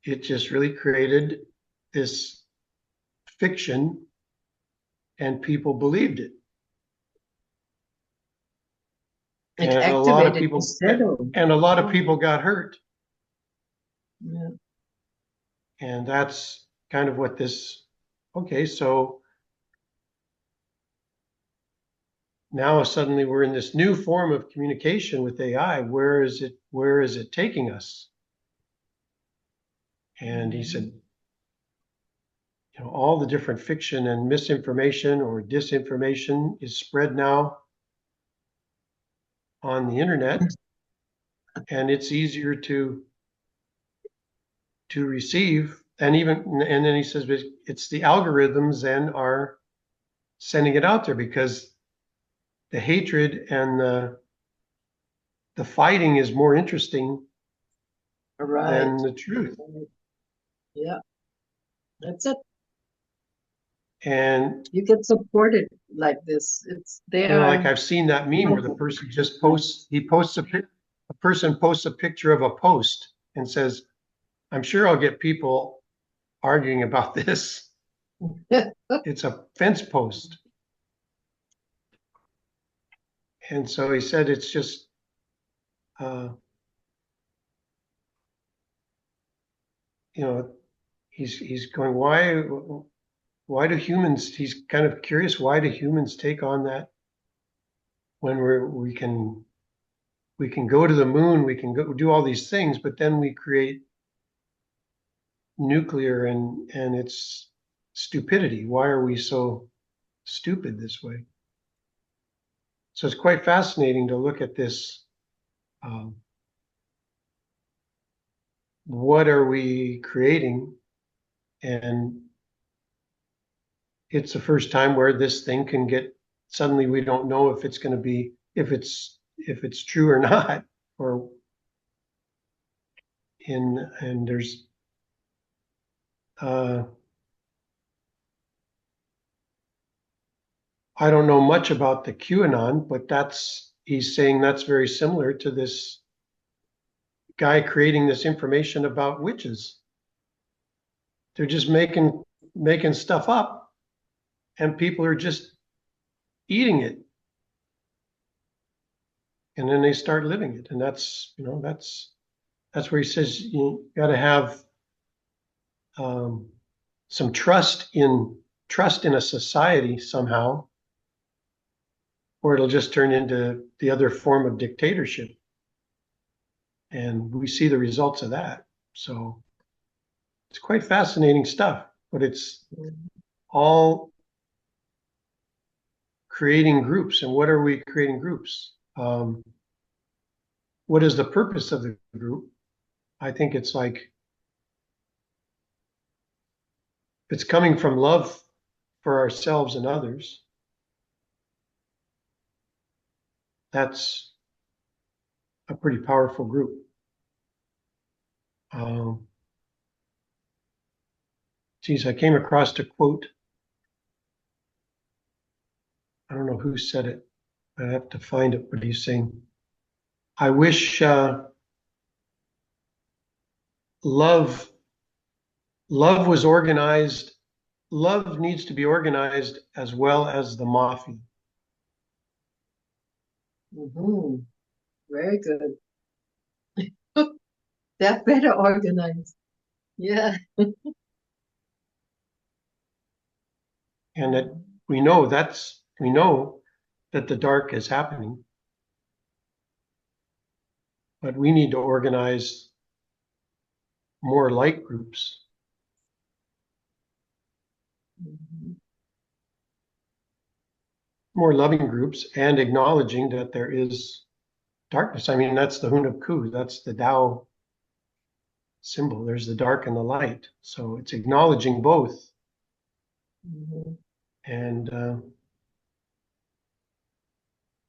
it just really created this fiction, and people believed it. It And a lot of activated people the shadow. and a lot of people got hurt. Yeah. And that's kind of what this. Okay, so now suddenly we're in this new form of communication with AI. Where is it taking us? And he said, all the different fiction and misinformation or disinformation is spread now on the internet, and it's easier to receive. And then he says, but it's the algorithms then are sending it out there, because the hatred and the fighting is more interesting Right. than the truth. Yeah. That's it. And You get supported like this. It's there. like I've seen that meme where the person just posts, a person posts a picture of a post and says, I'm sure I'll get people arguing about this. It's a fence post. And so he said, it's just, he's going, why do humans, he's kind of curious, why do humans take on that when we can go to the moon, we can go do all these things, but then we create nuclear and it's stupidity. Why are we so stupid this way? So it's quite fascinating to look at this. What are we creating? And it's the first time where this thing can get, suddenly we don't know if it's going to be, if it's true or not, or and there's I don't know much about the QAnon, but he's saying that's very similar to this guy creating this information about witches. They're just making stuff up, and people are just eating it, and then they start living it. And that's where he says you got to have some trust in a society somehow, or it'll just turn into the other form of dictatorship. And we see the results of that. So it's quite fascinating stuff, but it's all creating groups. And what are we creating groups? What is the purpose of the group? I think it's like, it's coming from love for ourselves and others. That's a pretty powerful group. Geez, I came across a quote. I don't know who said it. I have to find it, but he's saying, I wish love was organized. Love needs to be organized as well as the mafia. Mm-hmm. Very good. They're better organized. Yeah. And that we know that the dark is happening, but we need to organize more light groups, more loving groups, and acknowledging that there is darkness. I mean, that's the Hun of Ku. That's the Tao symbol. There's the dark and the light. So it's acknowledging both. And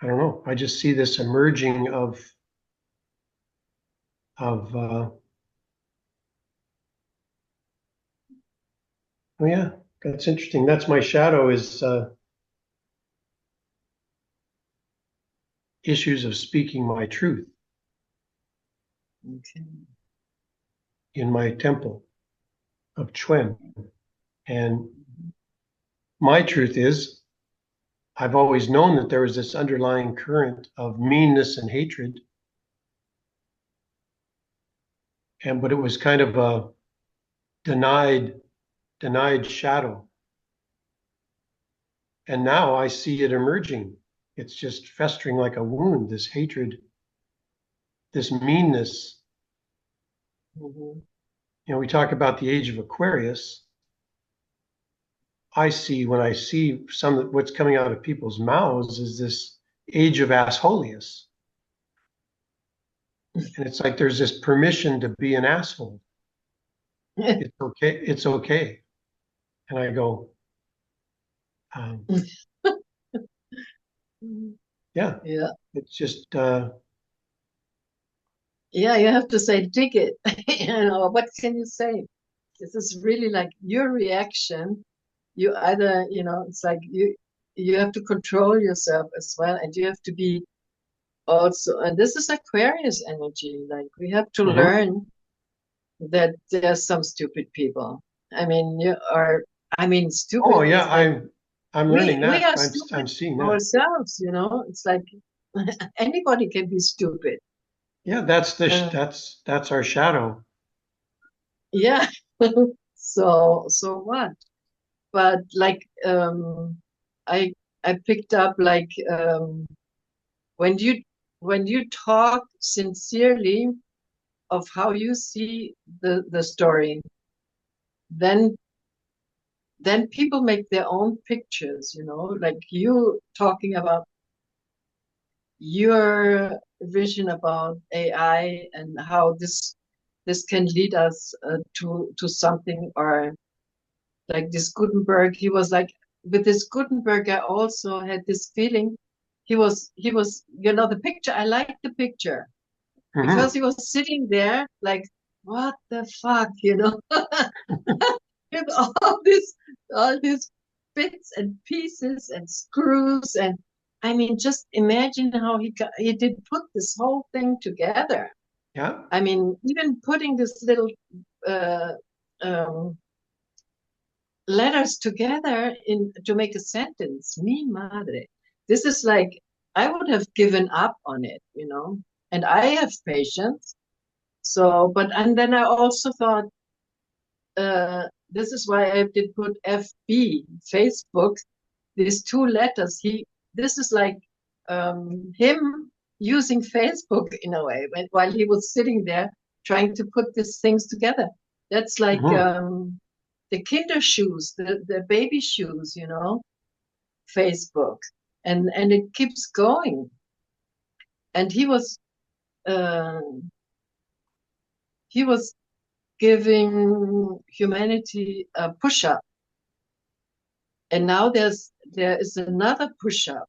I don't know. I just see this emerging of oh yeah, that's interesting. That's my shadow is issues of speaking my truth in my temple of Chuen. And my truth is, I've always known that there was this underlying current of meanness and hatred. But it was kind of a denied shadow. And now I see it emerging. It's just festering like a wound, this hatred, this meanness. You know, we talk about the age of Aquarius. When I see what's coming out of people's mouths is this age of Asholius. And it's like there's this permission to be an asshole. It's okay. It's okay. And I go, yeah. It's just yeah, you have to say, dig it. You know, what can you say? This is really like your reaction. You either, you know, it's like you have to control yourself as well, and you have to be also, and this is Aquarius energy. Like we have to learn that there's some stupid people. I mean, stupid. Oh yeah, like, I'm learning that. We are stupid I'm seeing that ourselves. You know, it's like anybody can be stupid. Yeah, that's our shadow. Yeah. So what? But like I picked up like when you talk sincerely of how you see the story, then people make their own pictures, you know, like you talking about your vision about AI and how this can lead us to something, or like this Gutenberg. He was like, with this Gutenberg, I also had this feeling. He was, you know, the picture. I liked the picture because he was sitting there like, what the fuck, you know, with all these bits and pieces and screws. And I mean, just imagine how he did put this whole thing together. Yeah. I mean, even putting this little letters together to make a sentence. Mi madre. This is like, I would have given up on it, you know, and I have patience. So, and then I also thought, this is why I did put FB, Facebook, these two letters. This is like him using Facebook in a way, while he was sitting there trying to put these things together. That's like the kinder shoes, the baby shoes, you know, Facebook, and it keeps going. And he was giving humanity a push-up, and now there is another push-up,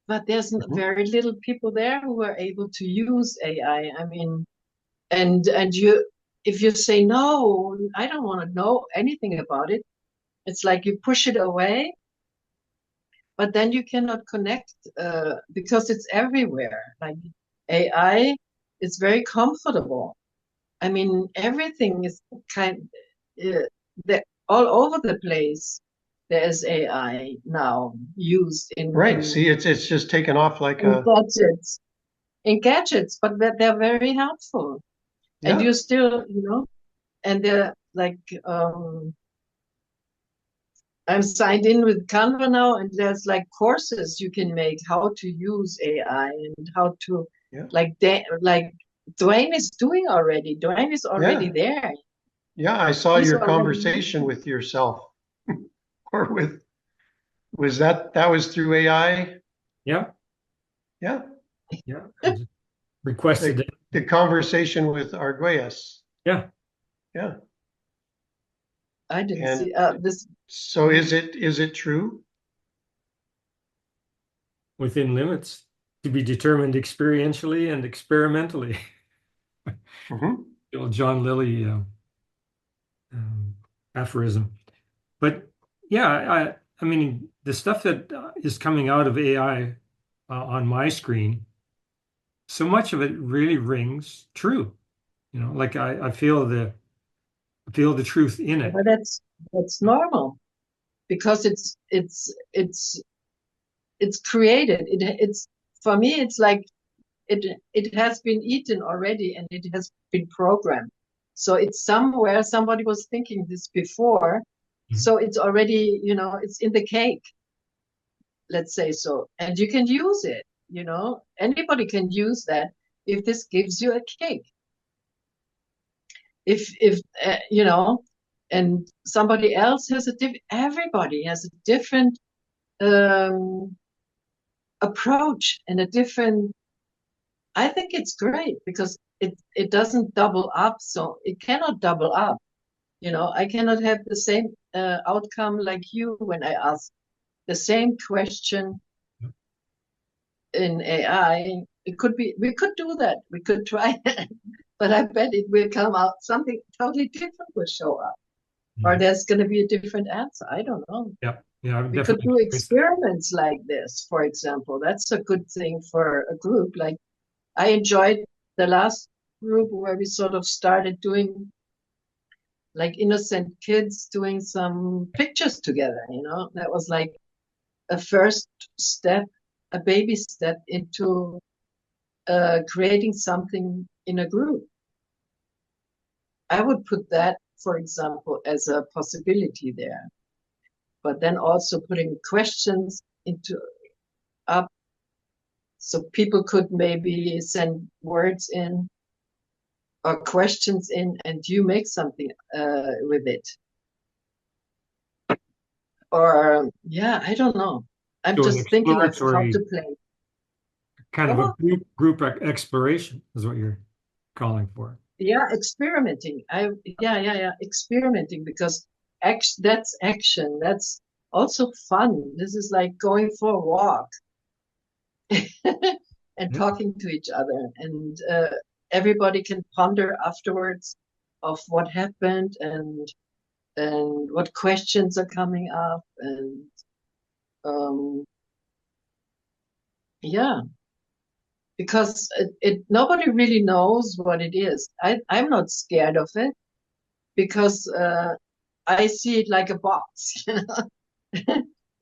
but there's very little people there who are able to use AI. I mean, and if you say no, I don't want to know anything about it, it's like you push it away, but then you cannot connect because it's everywhere. Like AI is very comfortable. I mean, everything is all over the place. There is AI now used in See, it's just taken off like gadgets. In gadgets, but they're very helpful. Yeah. And you still, you know, and they're like, I'm signed in with Canva now, and there's like courses you can make how to use AI and how to like Dwayne is doing already. Dwayne is already Yeah. there. Yeah. I saw He's your already, conversation with yourself or with, was that was through AI? Yeah, Yeah. yeah. I just requested The, it. the conversation with Arguelles. Yeah. Yeah. I didn't And see this. so is it true? Within limits to be determined experientially and experimentally. Mm-hmm. The old John Lilly um, aphorism. But yeah, I mean, the stuff that is coming out of AI on my screen, so much of it really rings true. You know, like I feel the truth in it. But that's normal because it's created. It's for me. It's like it has been eaten already and it has been programmed. So it's somewhere somebody was thinking this before. Mhm. So it's already, it's in the cake, let's say so. And you can use it, anybody can use that if this gives you a cake. If and somebody else has everybody has a different um, approach and a different. I think it's great because it doesn't double up, so it cannot double up. I cannot have the same outcome like you when I ask the same question in AI. It could be we could do that. We could try it, but I bet it will come out something totally different will show up, or Mhm. there's going to be a different answer. I don't know. Yeah, yeah, I've We could definitely do experienced that. experiments like this, for example. That's a good thing for a group. Like I enjoyed the last group where we sort of started doing like innocent kids doing some pictures together, That was like a first step, a baby step into creating something in a group. I would put that, for example, as a possibility there. But then also putting questions into up so people could maybe send words in or questions in and you make something with it. Or yeah, I don't know. I'm So an just thinking of how to exploratory play. kind of a Oh, group exploration is what you're calling for. yeah, experimenting. Yeah, experimenting because that's action. That's also fun. This is like going for a walk and Yeah. talking to each other, and everybody can ponder afterwards of what happened and what questions are coming up, and yeah, because nobody really knows what it is. I'm not scared of it because I see it like a box.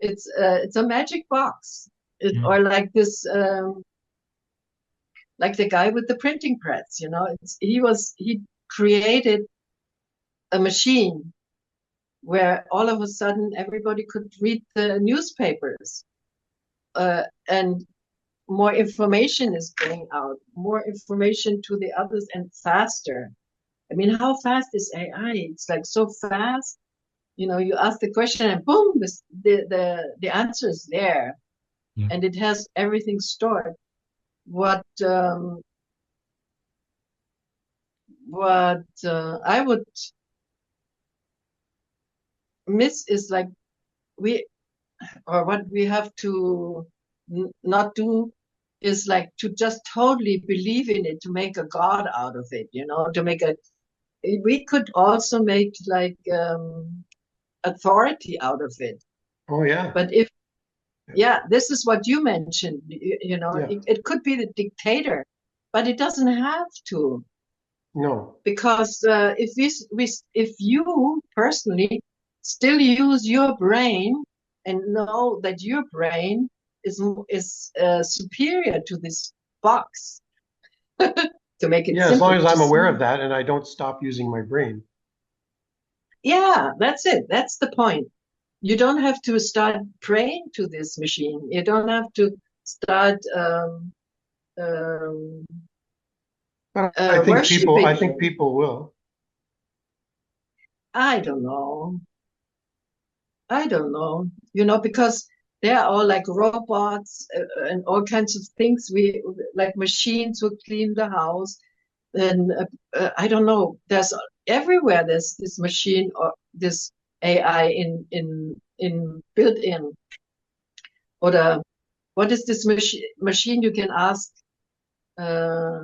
It's a magic box. Mm. Or like this, like the guy with the printing press. He created a machine where all of a sudden everybody could read the newspapers, and more information is going out, more information to the others and faster. I mean, how fast is AI? It's like so fast. You ask the question and boom, the answer is there, Yeah. and it has everything stored. What I would miss is like we or what we have to not do is like to just totally believe in it to make a god out of it, to make a we could also make like authority out of it. Oh yeah. But if yeah, this is what you mentioned, Yeah. it could be the dictator, but it doesn't have to, No. because if you personally still use your brain and know that your brain is superior to this box, to make it Yeah, as long simple as to I'm aware see. of that and I don't stop using my brain. Yeah, that's it. That's the point. You don't have to start praying to this machine. You don't have to start um, But I think worshiping people will. I don't know. I don't know. Because they are all like robots and all kinds of things. We like machines will clean the house. And I don't know. There's everywhere. There's this machine or this AI in built in. Or what is this machine you can ask? Uh,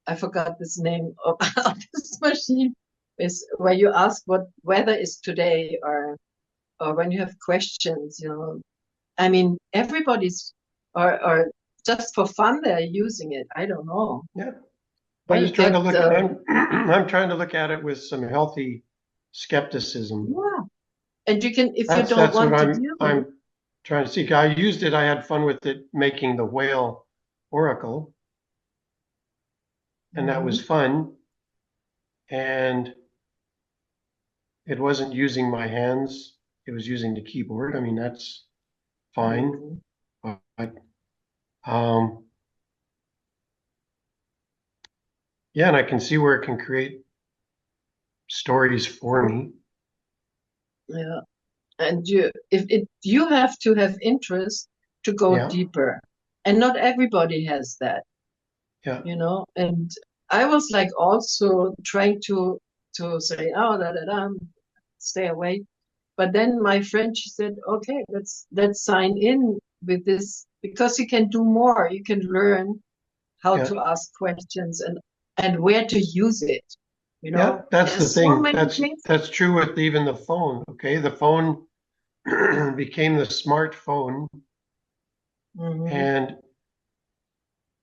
I forgot this name of this machine. Is where you ask what weather is today, or when you have questions. I mean, everybody's or just for fun they're using it. I don't know. Yeah. Or I'm you just trying to get look. I'm trying to look at it with some healthy skepticism. yeah, and you can if you don't That's what want to deal with it. I'm trying to see. I used it. I had fun with it making the whale oracle, and that was Mhm, fun. And it wasn't using my hands. It was using the keyboard. I mean, that's fine. mhm. But um, yeah, and I can see where it can create stories for me. Yeah, and you have to have interest to go Yeah, deeper, and not everybody has that. yeah, And I was like also trying to say, oh, stay away. But then my friend, she said, okay, let's sign in with this because you can do more. You can learn how yeah, to ask questions and where to use it. yeah. That's the There's so thing. many things. That's true with even the phone. Okay, the phone became the smartphone, Hmm. and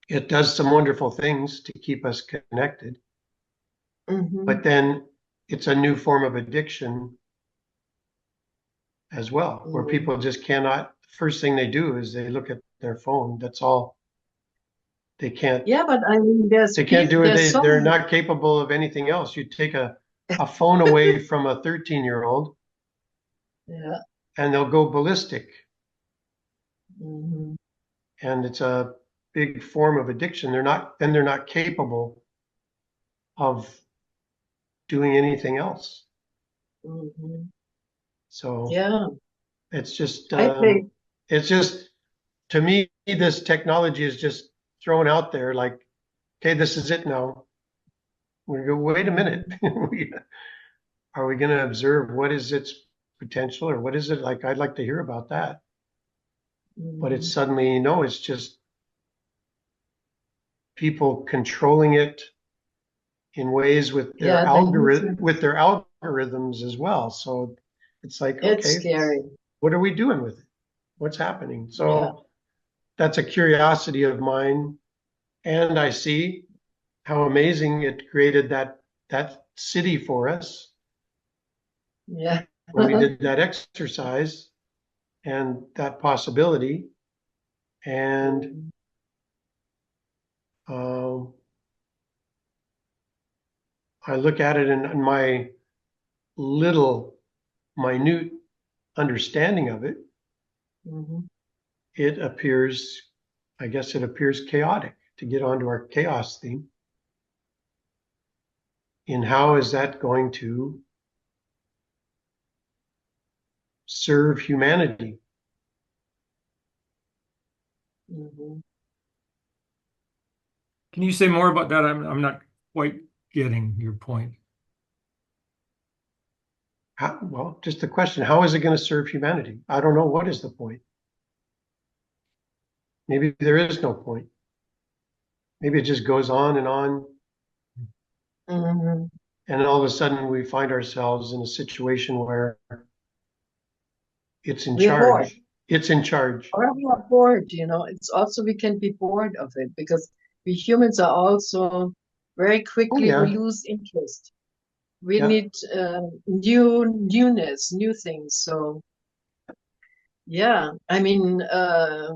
it does some wonderful things to keep us connected. Hmm. But then it's a new form of addiction as well, where Hmm. people just cannot. First thing they do is they look at their phone. That's all. They can't. Yeah, but I mean, They can't do it. there's so They're not capable of anything else. You take a phone away from a 13-year-old yeah. and they'll go ballistic. Hmm. And it's a big form of addiction. They're not capable of doing anything else. Hmm. So Yeah, it's just, I think. it's just, to me, this technology is just thrown out there like, okay, this is it now. We go, wait a minute. Mhm. Are we going to observe what is its potential or what is it like? I'd like to hear about that. But it's Mhm. suddenly, no, it's just people controlling it in ways Yeah, they use it. with their algorithms as well. So it's like, It's okay, scary. what are we doing with it? What's happening? Yeah. So that's a curiosity of mine. And I see how amazing it created that city for us Yeah. when we did that exercise and that possibility. And Mhm. um, I look at it in my little minute understanding of it, Mhm. it appears, I guess it appears chaotic to get onto our chaos theme. And how is that going to serve humanity? Mhm. Can you say more about that? I'm not quite getting your point. Well, just the question, how is it going to serve humanity? I don't know. What is the point? Maybe there is no point. Maybe it just goes on, Mhm. and all of a sudden we find ourselves in a situation where it's in We're bored. charge. It's in charge. Or we are bored. It's also we can be bored of it because we humans are also very Oh quickly we yeah, lose interest. We yeah. need newness, new things. So yeah, I mean, I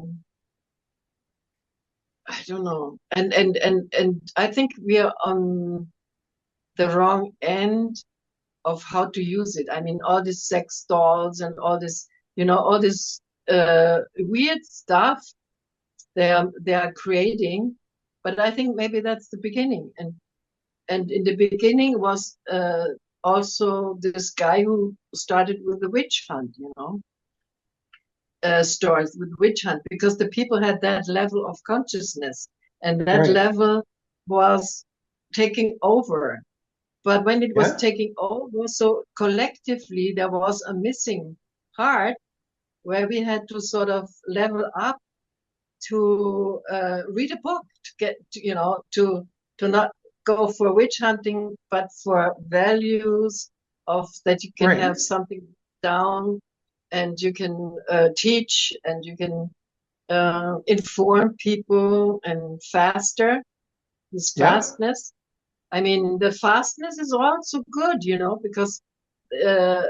don't know, and I think we are on the wrong end of how to use it. I mean, all these sex dolls and all this weird stuff they are creating. But I think maybe that's the beginning. And in the beginning was also this guy who started with the witch hunt, stories with witch hunt, because the people had that level of consciousness, and that Right. level was taking over. But when it was Yeah. taking over, so collectively there was a missing part where we had to sort of level up to read a book, to get to not go for witch hunting, but for values of that you can Right. have something down, and you can teach, and you can inform people, and faster, this Yeah. fastness. I mean, the fastness is also good, because uh,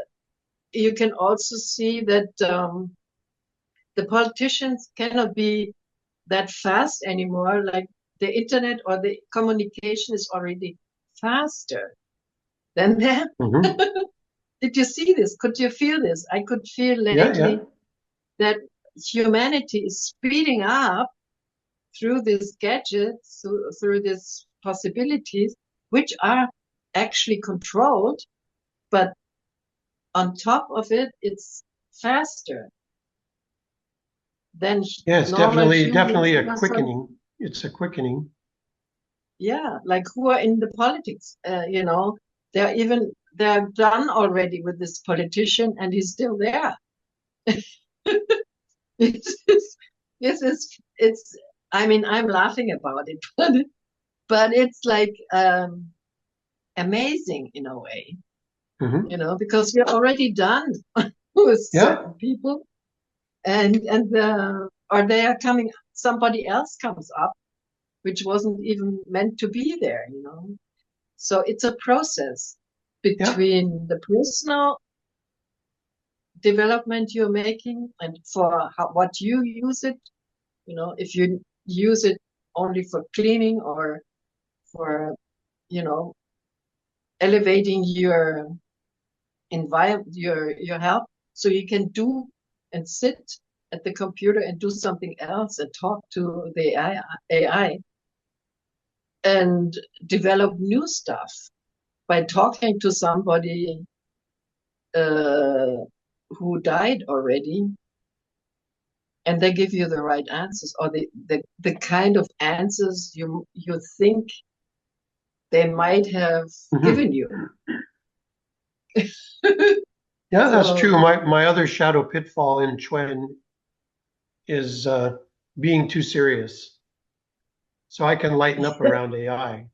you can also see that the politicians cannot be that fast anymore. Like the internet or the communication is already faster than that. Hmm. Did you see this? Could you feel this? I could feel Yeah. Yeah. lately that humanity is speeding up through these gadgets, through these possibilities, which are actually controlled, but on top of it, it's faster than Yeah. It's normal definitely humans a who are quickening. It's a quickening. yeah, like who are in the politics, they're done already with this politician, and he's still there. It's, it's, I mean, I'm laughing about it, but it's like amazing in a way, Hmm. because we're already done with Yeah. certain people, and or they are coming, somebody else comes up, which wasn't even meant to be there. So it's a process Yeah. between the personal development you're making, and for what you use it. If you use it only for cleaning, or for, you know, elevating your environment, your health, so you can do and sit at the computer and do something else and talk to the AI and develop new stuff by talking to somebody uh, who died already, and they give you the right answers, or the kind of answers you think they might have Hmm. given you. Yeah, that's true. So My other shadow pitfall in Chuen is being too serious. So I can lighten up around AI,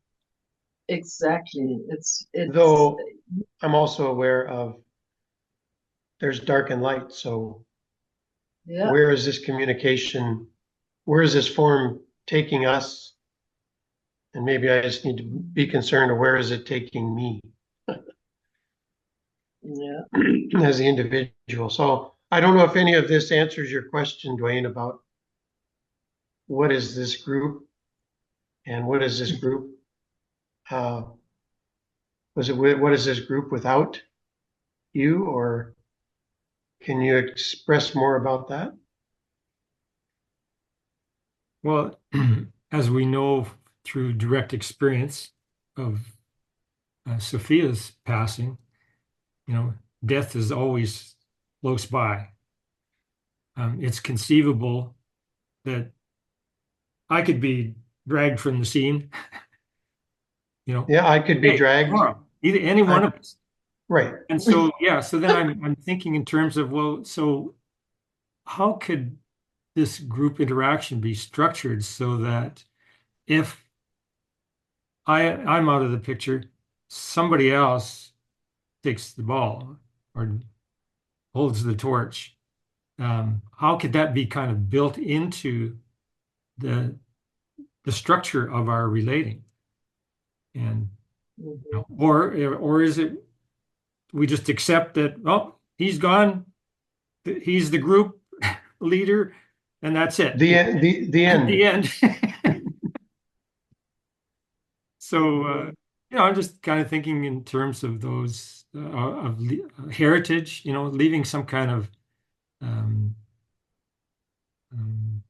exactly, it's though I'm also aware of there's dark and light. So yeah, where is this communication? Where is this form taking us? And maybe I just need to be concerned of where is it taking me yeah. as the individual. So I don't know if any of this answers your question, Dwayne, about what is this group and what is this group? Uh, what is this group without you, or can you express more about that? Well, as we know through direct experience of Sophia's passing, death is always close by. It's conceivable that I could be dragged from the scene, Yeah, I could be hey, dragged. tomorrow, either any one I, of us. right. And so, yeah, so then I'm thinking in terms of, well, so how could this group interaction be structured so that if I'm out of the picture, somebody else takes the ball or holds the torch? How could that be kind of built into the the structure of our relating? And Mhm. or is it we just accept that, oh, he's gone, he's the group leader, and that's it. The The end. end. So, I'm just kind of thinking in terms of those of heritage, leaving some kind of um, um,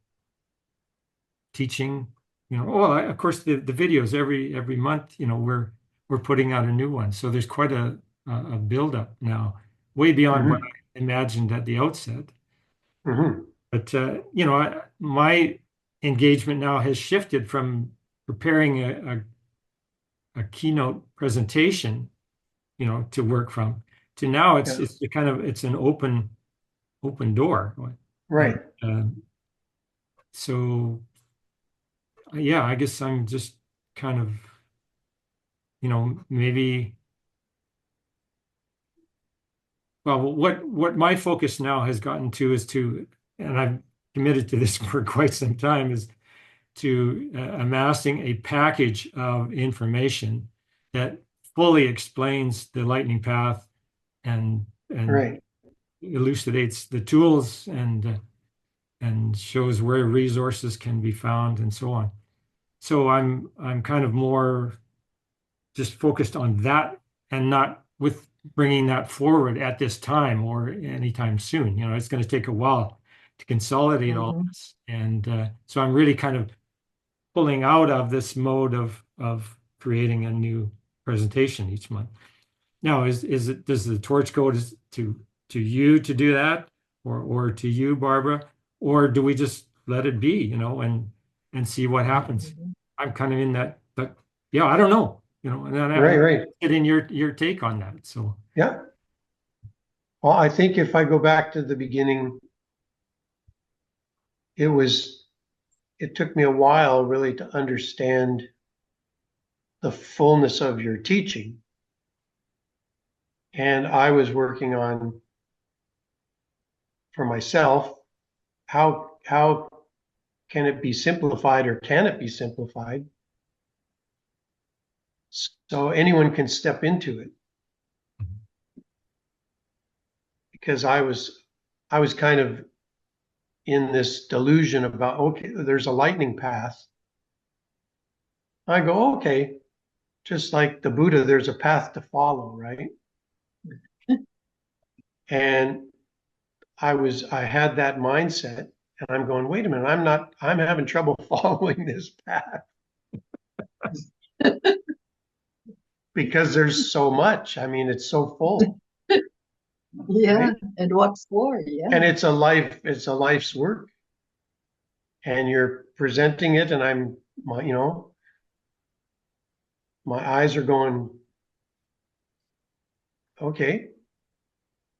teaching you know, of course the videos every month, you know, we're putting out a new one. So there's quite a buildup now, way beyond what Mhm. I imagined at the outset. Mhm. But you know, my engagement now has shifted from preparing a keynote presentation, you know, to work from, to now Yeah. it's the kind of it's an open door. And Right. so yeah, I guess I'm just kind of, you know, maybe, well, what my focus now has gotten to is to, and I've committed to this for quite some time, is to amassing a package of information that fully explains the lightning path and Right. elucidates the tools and shows where resources can be found and so on. So I'm kind of more just focused on that and not with bringing that forward at this time or anytime soon. You know, it's going to take a while to consolidate all Mhm. this, and so I'm really kind of pulling out of this mode of creating a new presentation each month. Now, is it, does the torch go to you to do that, or to you, Barbara, or do we just let it be, you know, and see what happens? Mhm. I'm kind of in that, but yeah, I don't know, you know, and then Right. I'm Right. interested in your take on that. So Yeah. Well, I think if I go back to the beginning, it was, it took me a while really to understand the fullness of your teaching. And I was working on for myself, how can it be simplified, or can it be simplified so anyone can step into it? Because I was kind of in this delusion about, okay, there's a lightning path. I go, okay, just like the Buddha, there's a path to follow, right? And I had that mindset, and I'm going, wait a minute, I'm having trouble following this path because there's so much. I mean, it's so full, Yeah, right? and what for? Yeah. And it's a life's work. And you're presenting it, and my eyes are going, okay.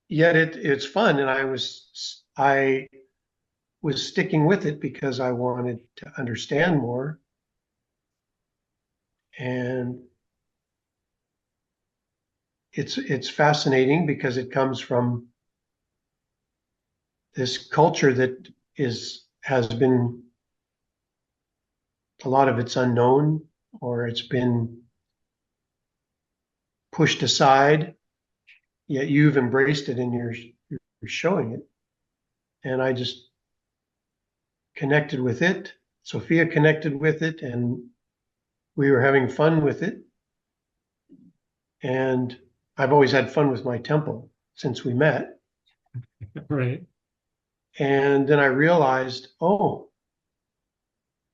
Yet it's fun, and I was sticking with it because I wanted to understand more. And it's fascinating because it comes from this culture that has been, a lot of it's unknown, or it's been pushed aside, yet you've embraced it and you're showing it. And I just connected with it. Sophia connected with it, and we were having fun with it. And I've always had fun with my temple since we met. right. And then I realized, oh,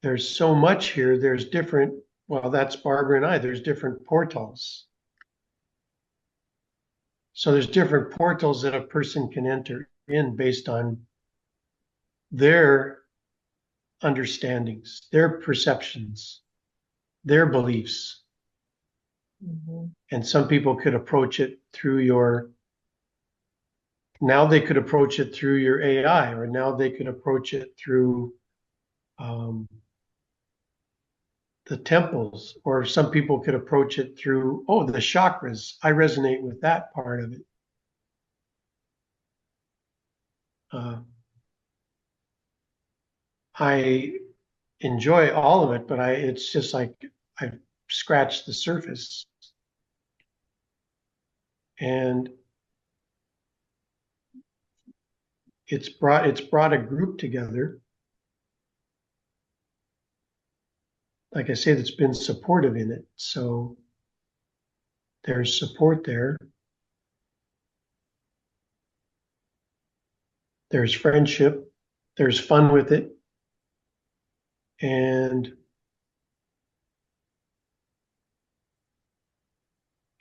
there's so much here. There's different, well, that's Barbara and I, there's different portals. So there's different portals that a person can enter in based on their understandings, their perceptions, their beliefs. Mhm. And some people could approach it through now they could approach it through your AI, or now they could approach it through um, the temples, or some people could approach it through, oh, the chakras. I resonate with that part of it. Uh, I enjoy all of it, but it's just like I've scratched the surface. And it's brought a group together. Like I say, that's been supportive in it. So there's support there. There's friendship. There's fun with it. And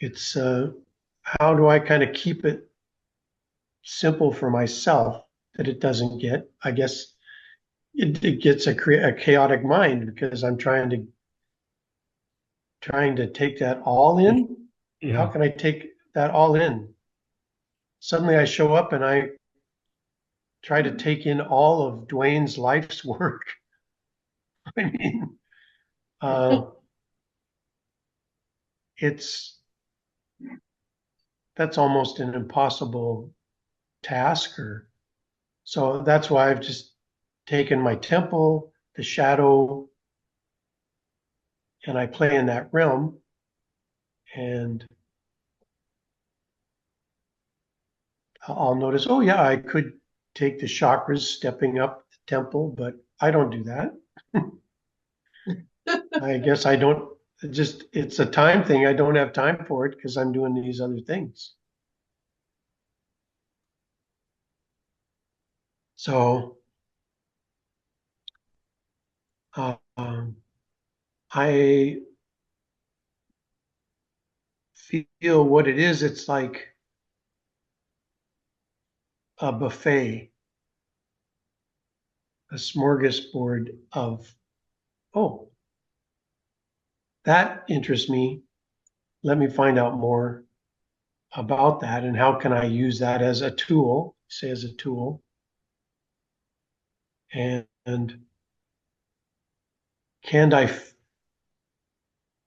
It's how do I kind of keep it simple for myself that it doesn't get, I guess it gets a chaotic mind because I'm trying to take that all in. How Yeah. can I take that all in? Suddenly I show up and I try to take in all of Dwayne's life's work. I mean, uh, it's that's almost an impossible task. Or so that's why I've just taken my temple, the shadow, and I play in that realm. And I'll notice, oh yeah, I could take the chakras, stepping up the temple, but I don't do that. I guess I don't. Just it's a time thing. I don't have time for it because I'm doing these other things. So I feel what it is. It's like a buffet, a smorgasbord of, oh, that interests me. Let me find out more about that and how can I use that as a tool, say as a tool. And can I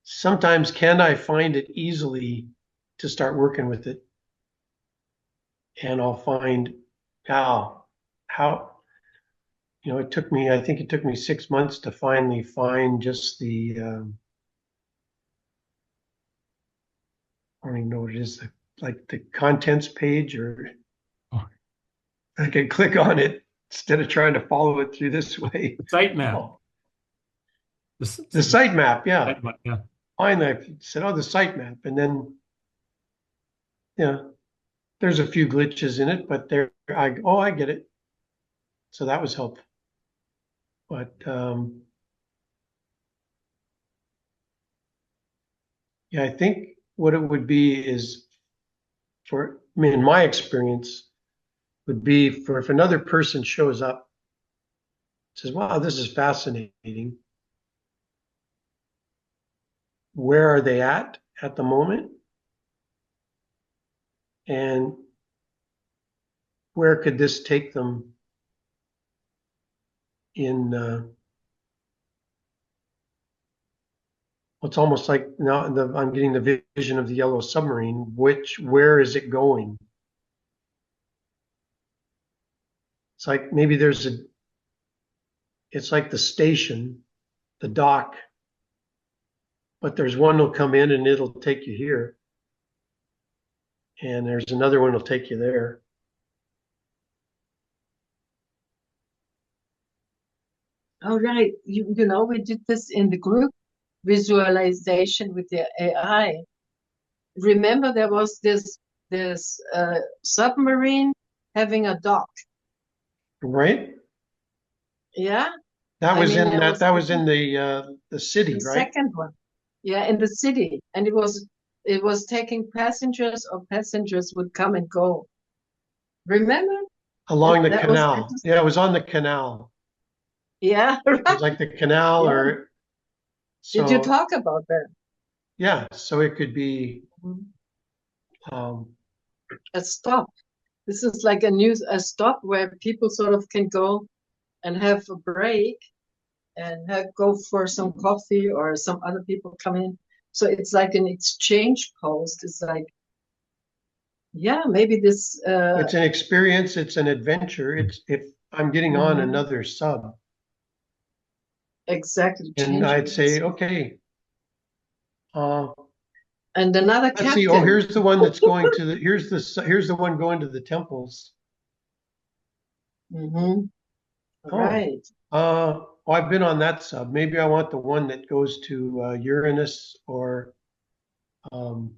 sometimes can I find it easily to start working with it? And I'll find how it took me, I think it took me 6 months to finally find just the I don't even know what it is, like the contents page, or Oh, I can click on it instead of trying to follow it through this way. the site map. Oh, The the site map, yeah. site map, yeah. Finally, I said, oh, the site map. And then, yeah, there's a few glitches in it, but I get it. So that was helpful. But yeah, I think what it would be is in my experience, would be for if another person shows up, says, wow, this is fascinating. Where are they at the moment? And where could this take them in? It's almost like now I'm getting the vision of the yellow submarine. Where is it going? It's like maybe it's like the station, the dock, but there's one that'll come in and it'll take you here. And there's another one that'll take you there. All right. We did this in the group visualization with the AI. Remember, there was this submarine having a dock. Right? Yeah. That was in was that was in the city, the right? second one. Yeah, in the city, and it was taking passengers, or passengers would come and go. Remember? Along the That was canal. interesting. Yeah, it was on the canal. Yeah, It was right. like the canal, Yeah. or Did you so. talk about that? Yeah, so it could be Mhm. um, A stop. This is like a stop where people sort of can go and have a break and go for some coffee, or some other people come in. So it's like an exchange post. It's like, yeah, maybe this. it's an experience, it's an adventure. It's if I'm getting on Mhm. another sub, Exactly, and changing I'd say, this. okay, uh, And another let's see. Oh, captain. here's the one that's going to the. Here's the one going to the temples. Mm-hmm. Oh, Right. I've been on that sub. Maybe I want the one that goes to Uranus, or um,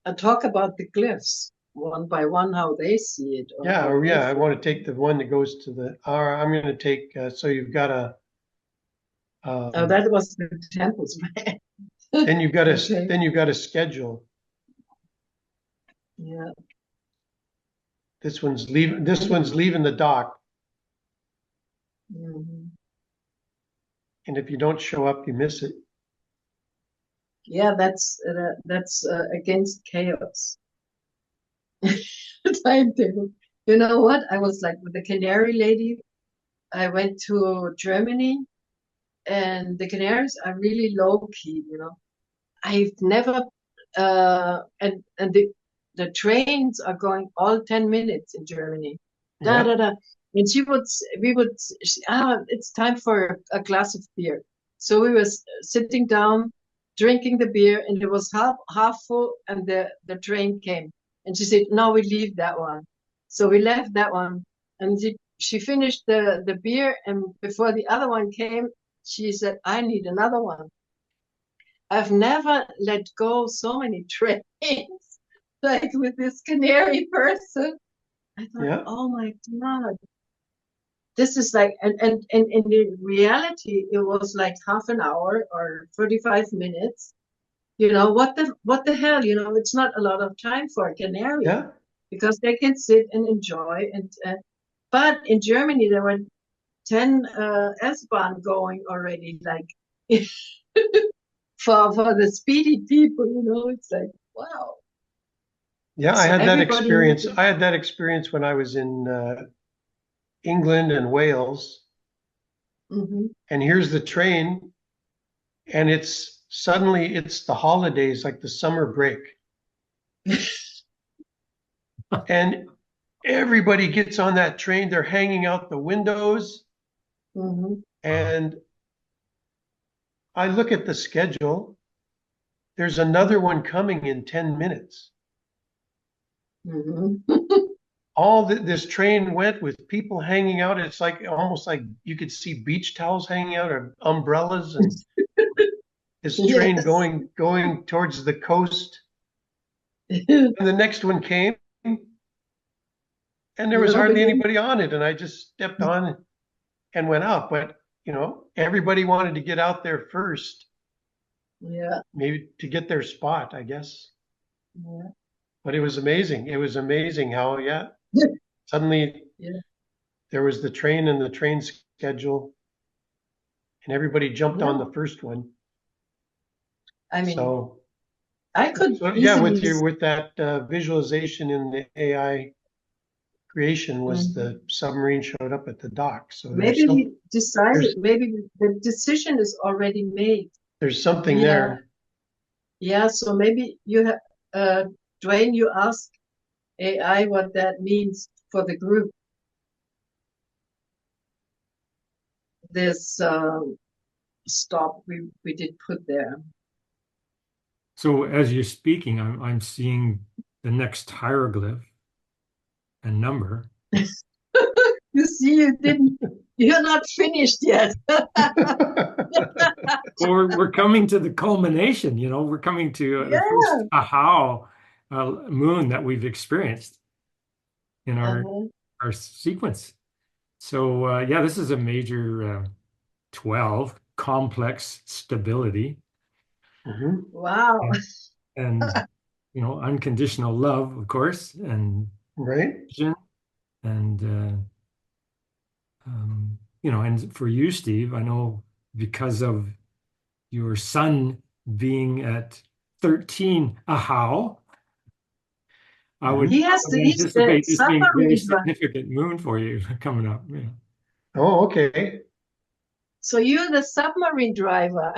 And talk about the glyphs one by one, how they see it, or yeah, how or they yeah, I feel. want to take the one that goes to the. Or I'm going to take. So you've got a. Oh, Um, that was the temples. Then you've got to Okay. then you've got to schedule. Yeah. This one's leaving. This one's leaving the dock, Mhm. and if you don't show up, you miss it. Yeah, that's against chaos timetable. You know what? I was like with the Canary lady. I went to Germany, and the Canaries are really low key. I've never and the trains are going all 10 minutes in Germany. Da da Yeah, da. And we would it's time for a glass of beer. So we were sitting down, drinking the beer, and it was half full, and the train came. And she said, "No, we leave that one." So we left that one, and she finished the beer, and before the other one came, she said, "I need another one." I've never let go so many trains like with this canary person. I thought, yeah, oh my God, this is like, and in reality, it was like half an hour or 45 minutes. What the hell? It's not a lot of time for a canary yeah, because they can sit and enjoy. But in Germany, there were 10 S-Bahn going already, like for the speedy people, it's like, wow. yeah. I So had that everybody needs experience. it. I had that experience when I was in England and Wales. Mhm. And here's the train, and it's suddenly it's the holidays, like the summer break, and everybody gets on that train. They're hanging out the windows, Mhm. and I look at the schedule. There's another one coming in 10 minutes. Mhm. This train went with people hanging out. It's like almost like you could see beach towels hanging out or umbrellas, and this train Yes. going towards the coast. And the next one came, and there was hardly Nobody. anybody on it. And I just stepped on and went out. But everybody wanted to get out there first, Yeah. maybe to get their spot, I guess. Yeah. But it was amazing. It was amazing how, yeah, suddenly Yeah. there was the train and the train schedule, and everybody jumped on Yeah. the first one. I mean, So, I could yeah, easily. with that visualization in the AI creation was Mhm. the submarine showed up at the dock. So Maybe we decided. there's Maybe the decision is already made. there's something We have. there. Yeah. So maybe you have. Dwayne, you ask AI what that means for the group. This stop we did put there. So as you're speaking, I'm seeing the next hieroglyph and number. You see, you're not finished yet. Well, we're coming to the culmination, we're coming to the first Yeah. AHAU moon that we've experienced in Uh-huh. our sequence. So yeah, this is a major 12 complex stability Mhm. Wow. and unconditional love, of course, and Right? vision and and for you, Steve, I know because of your son being at 13 AHAU, I would Mhm. He's the anticipate this being a very submarine driver. significant moon for you coming up. Oh, okay. So you're the submarine driver.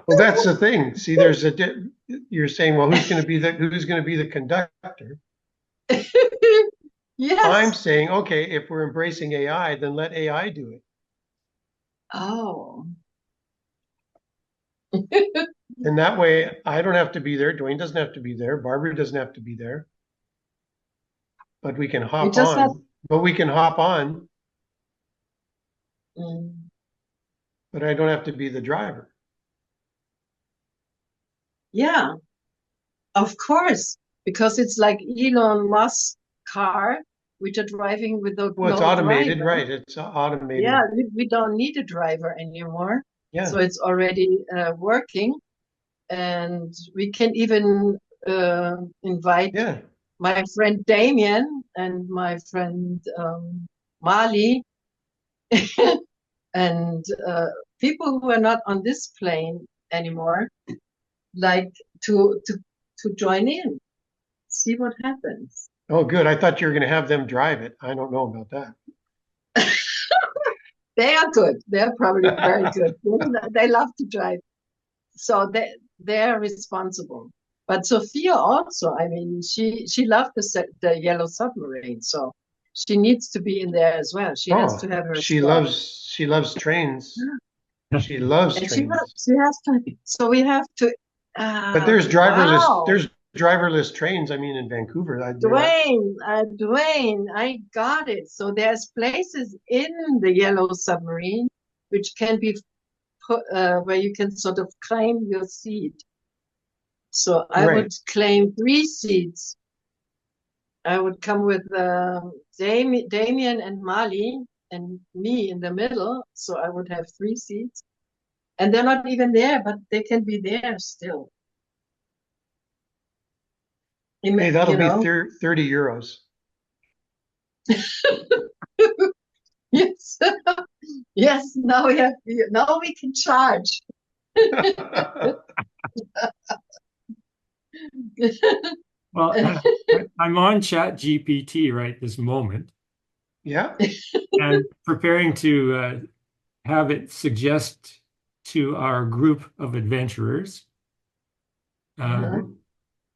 Well, that's the thing. See, you're saying, well, who's going to be the conductor? I'm Yes. saying, okay, if we're embracing AI, then let AI do it. Oh. And that way I don't have to be there. Dwayne doesn't have to be there. Barbara doesn't have to be there, but we can We hop just have. on. But we can hop on, Mm, but I don't have to be the driver. yeah, of course, because it's like Elon Musk's car, which are driving without Well, it's no automated, driver. right? It's automated. Yeah, we don't need a driver anymore. Yeah. So it's already working, and we can even invite Yeah. my friend Damien and my friend Mali and people who are not on this plane anymore, like to join in, see what happens. Oh, good. I thought you were going to have them drive it. I don't know about that. They are good. They're probably very good. They love to drive. So they're responsible. But Sophia also, I mean, she loved the Yellow Submarine, so she needs to be in there as well. She has to have her she spot. loves trains. She loves And trains. she has to. So we have to. But there's Wow, driverless trains. I mean, in Vancouver, Dwayne, I got it. So there's places in the Yellow Submarine which can be put where you can sort of claim your seat. So I right. would claim 3 seats. I would come with Damien and Mali and me in the middle. So I would have 3 seats. And they're not even there, but they can be there still. Hey, that'll You be know? 30 euros. Yes. Yes, now we can charge. Well, I'm on ChatGPT right this moment Yeah. and preparing to have it suggest to our group of adventurers Mhm.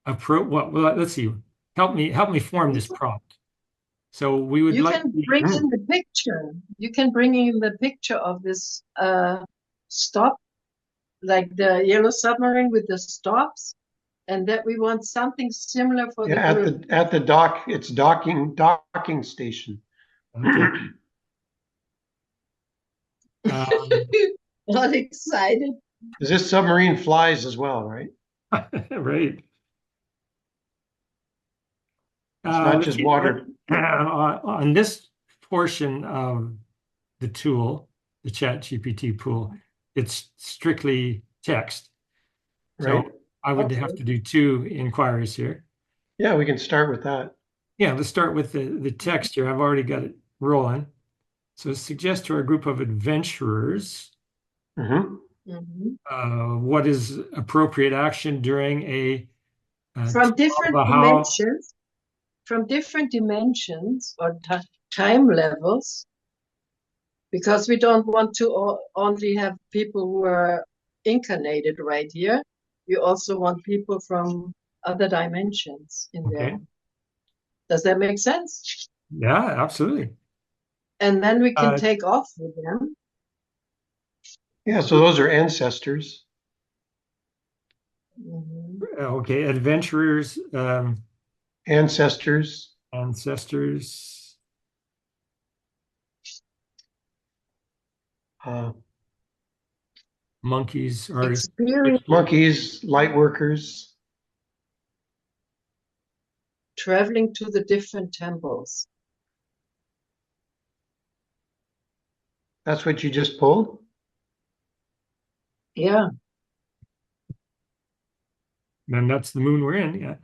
well, let's see. Help me form this prompt. So we would You like can bring in the picture. You can bring in the picture of this stop, like the Yellow Submarine with the stops, and that we want something similar for the Yeah, group. at the dock, it's docking station. okay. All excited. Because this submarine flies as well, right? Right. It's not Let's just see. water. On this portion of the tool, the ChatGPT pool, it's strictly text. So Right? I would have Okay. to do 2 inquiries here. Yeah, we can start with that. Yeah, let's start with the text here. I've already got it rolling. So suggest to our group of adventurers Hmm. what is appropriate action during a From tour of different AHAU. dimensions, or time levels, because we don't want to only have people who are incarnated right here. We also want people from other dimensions in there. Okay. Does that make sense? Yeah, absolutely. And then we can take off with them. Yeah, so those are ancestors. Okay, adventurers, Ancestors. ancestors, Uh, monkeys, artists. Experience monkeys, light workers. traveling to the different temples. That's what you just pulled? Yeah. And that's the moon we're in. Yeah.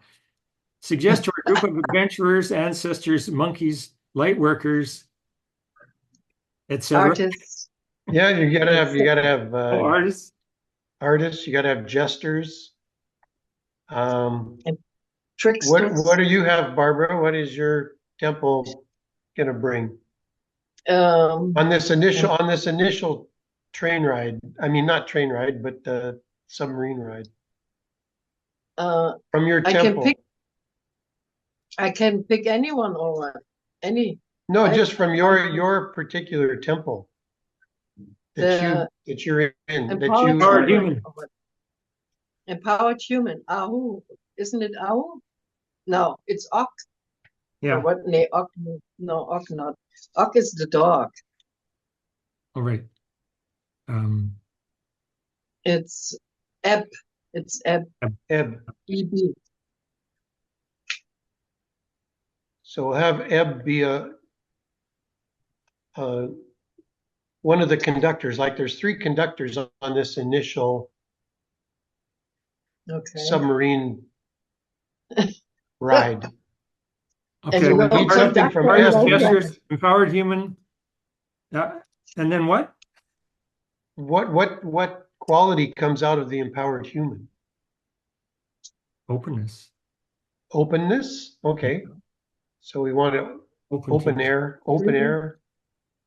Suggest to our group of adventurers, ancestors, monkeys, light workers, etc. Artists. Yeah, you gotta have Artists. artists, you gotta have jesters. And What tricksters. do you have, Barbara? What is your temple gonna bring Um, on this initial train ride? I mean, not train ride, but submarine ride uh, from your I can pick. temple. I can pick anyone or any. No, I just from your particular temple the that you're in, that empowered you Empowered human. human. Empowered human. AHU. Isn't it AHU? No, it's Ok. Or Yeah. what? No, Ok. No, Ok not. Ok is the dog. All right. It's Eb. It's Eb. Ebb. EB. So we'll have Ebb be a one of the conductors, like there's 3 conductors on this initial Okay. submarine ride. And Okay, you we know, need something from conductor Anthony. gestures, empowered human, and then what? What quality comes out of the empowered human? Openness. Openness? Okay. So we want to Open open to air,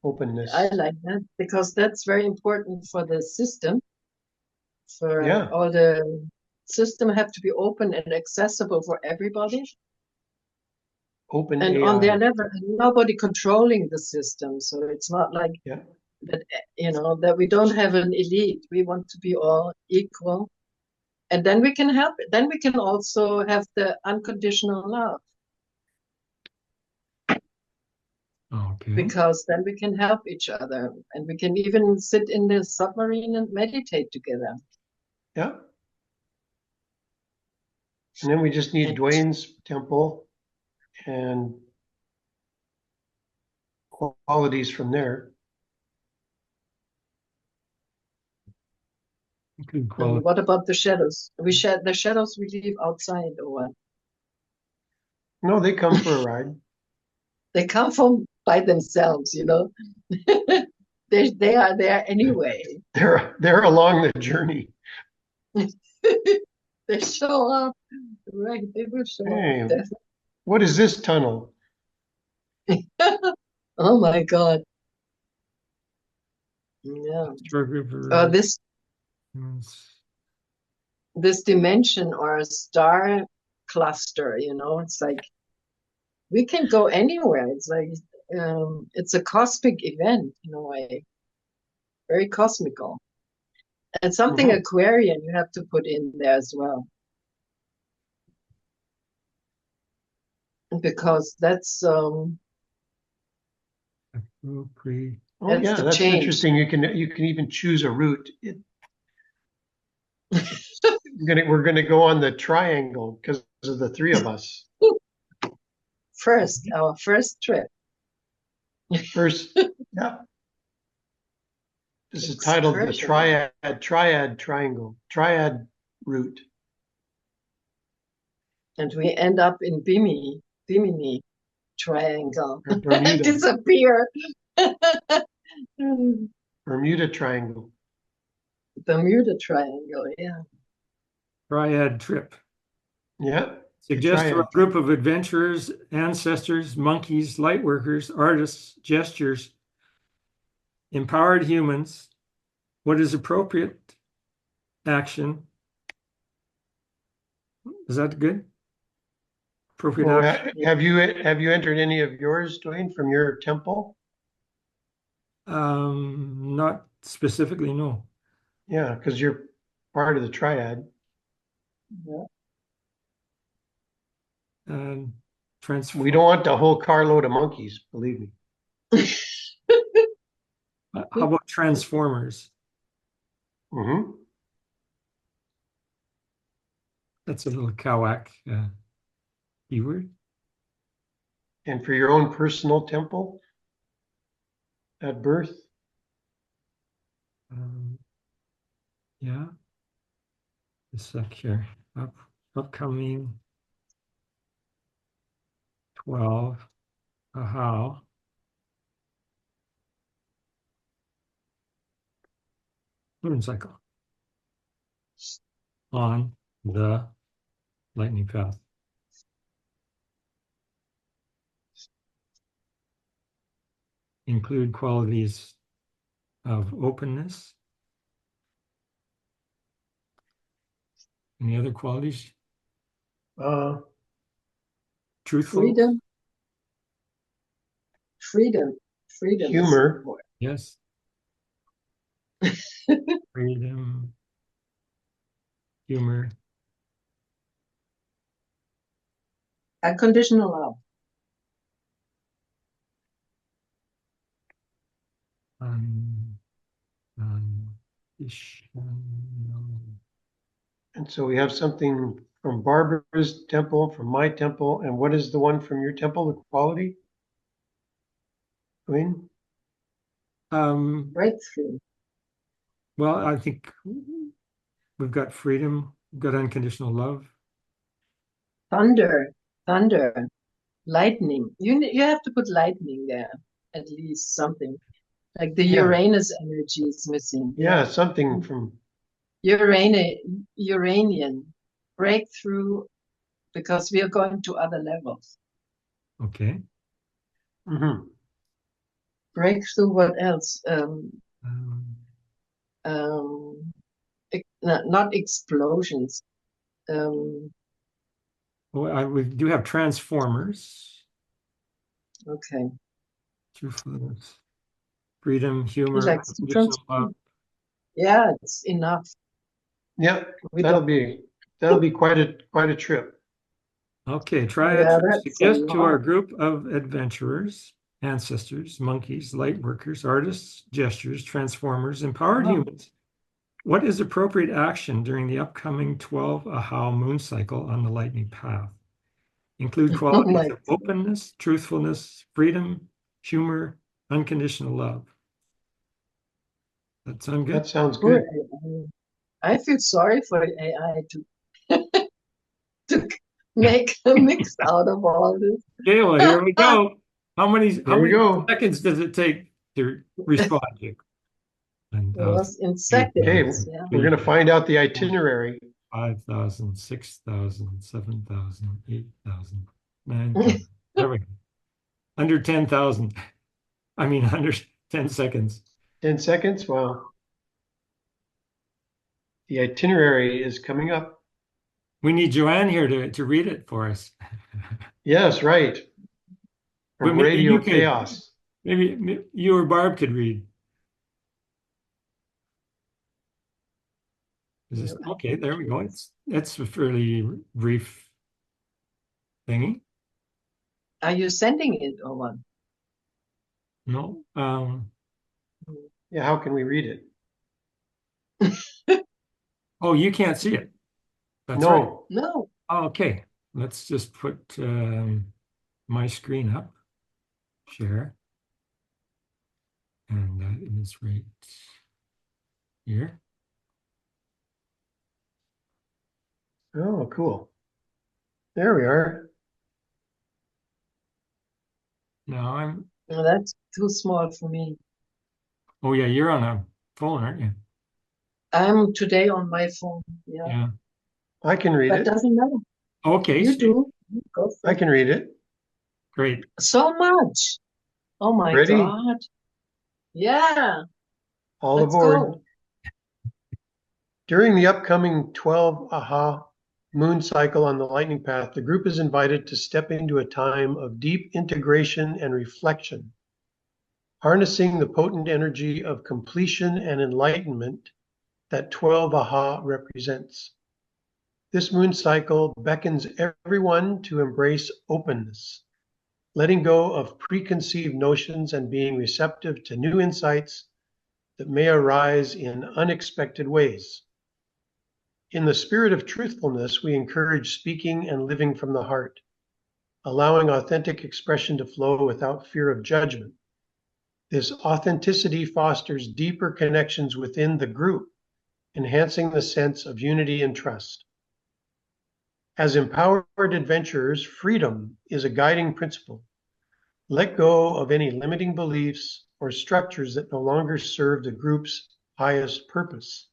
openness. I like that because that's very important for the system. For Yeah, all the system have to be open and accessible for everybody. open And on their AI. level, nobody controlling the system. So it's not like Yeah, that, that we don't have an elite. We want to be all equal. And then we can help. Then we can also have the unconditional love okay. because then we can help each other. And we can even sit in the submarine and meditate together. yeah. And then we just need And Dwayne's temple and qualities from there. Good quality. what about the shadows? The shadows we leave outside or what? No, they come for a ride. They come from by themselves, they are there anyway. They're along the journey. They show up, right? They will show Hey, up. Definitely. what is this tunnel? Oh my God. Yeah. This dimension or a star cluster, it's like we can go anywhere. It's like it's a cosmic event in a way, very cosmical. And something Aquarian you have to put in there as well. Because that's Oh yeah, that's change. interesting. You can even choose a route. We're gonna go on the triangle because of the 3 of us. Our first trip. First, yeah. This is titled the triad triangle, triad route. And we end up in Bimini triangle. Bermuda. Disappear. Bermuda Triangle. Bermuda Triangle, yeah. Triad trip. Yeah. Suggest to a group of adventurers, ancestors, monkeys, light workers, artists, gestures, empowered humans, what is appropriate action? Is that good? Appropriate action. Have you entered any of yours, Dwayne, from your temple? Not specifically, no. Yeah, because you're part of the triad. Yeah. We don't want the whole carload of monkeys, believe me. How about transformers? That's a little Kawak keyword. And for your own personal temple at birth? Yeah. A sec here. Upcoming 12. AHAU. Moon cycle. On the lightning path. Include qualities of openness. Any other qualities? Truthful. Freedom. Humor. Yes. Freedom. Humor. Unconditional love. And so we have something from Barbara's temple, from my temple, and what is the one from your temple, the quality? Dwayne? Breakthrough. Well, I think we've got freedom, we've got unconditional love. Thunder. Thunder. Lightning. You have to put lightning there. At least something. Like the Yeah. Uranus energy is missing. Yeah, something from Uranian. Breakthrough, because we are going to other levels. Okay. mhm. Breakthrough, what else? Um, Not explosions. we do have transformers, Okay. truthfulness, freedom, He humor, likes to unconditional love. transform. Yeah, it's enough. Yeah, We that'll don't. be quite a trip. Okay, try it Yeah, first. that's a Suggest to our lot. group of adventurers, ancestors, monkeys, light workers, artists, gestures, transformers, empowered Wow. humans. What is appropriate action during the upcoming 12 AHAU Moon cycle on the lightning path? Include Oh qualities my of openness, truthfulness, freedom, humor, unconditional love. That sound That good? sounds poor good. AI. I feel sorry for AI to make a mix out of all this. Okay, well, here we go. How There we many go. seconds does it take to respond to? It 10,000, was in Okay, seconds. Yeah. we're gonna find out the itinerary. 5,000, 6,000, 7,000, 8,000, 9,000. There we go. Under 10,000. I mean, under 10 seconds. 10 seconds. Wow. The itinerary is coming up. We need Joanne here to read it for us. Yes, right. But From maybe Radio you could, Chaos. maybe you or Barb could read. Okay, there we go. It's a fairly brief thingy. Are you sending it or what? No, Yeah, how can we read it? oh, you can't see it. That's right. No. No. Oh, okay, let's just put my screen up, share, and that is right here. Oh, cool. There we are. Now I'm, No, that's too small for me. oh yeah, you're on a phone, aren't you? I'm today on my phone. Yeah. Yeah. I can read But it. doesn't matter. Okay, You so, do. Go for I it. can read it. great. So much. Oh my Ready? God. Yeah. All Let's aboard. go. During the upcoming 12 AHA Moon cycle on the Lightning Path, the group is invited to step into a time of deep integration and reflection, harnessing the potent energy of completion and enlightenment that 12 AHA represents. This moon cycle beckons everyone to embrace openness, letting go of preconceived notions and being receptive to new insights that may arise in unexpected ways. In the spirit of truthfulness, we encourage speaking and living from the heart, allowing authentic expression to flow without fear of judgment. This authenticity fosters deeper connections within the group, enhancing the sense of unity and trust. As empowered adventurers, freedom is a guiding principle. Let go of any limiting beliefs or structures that no longer serve the group's highest purpose.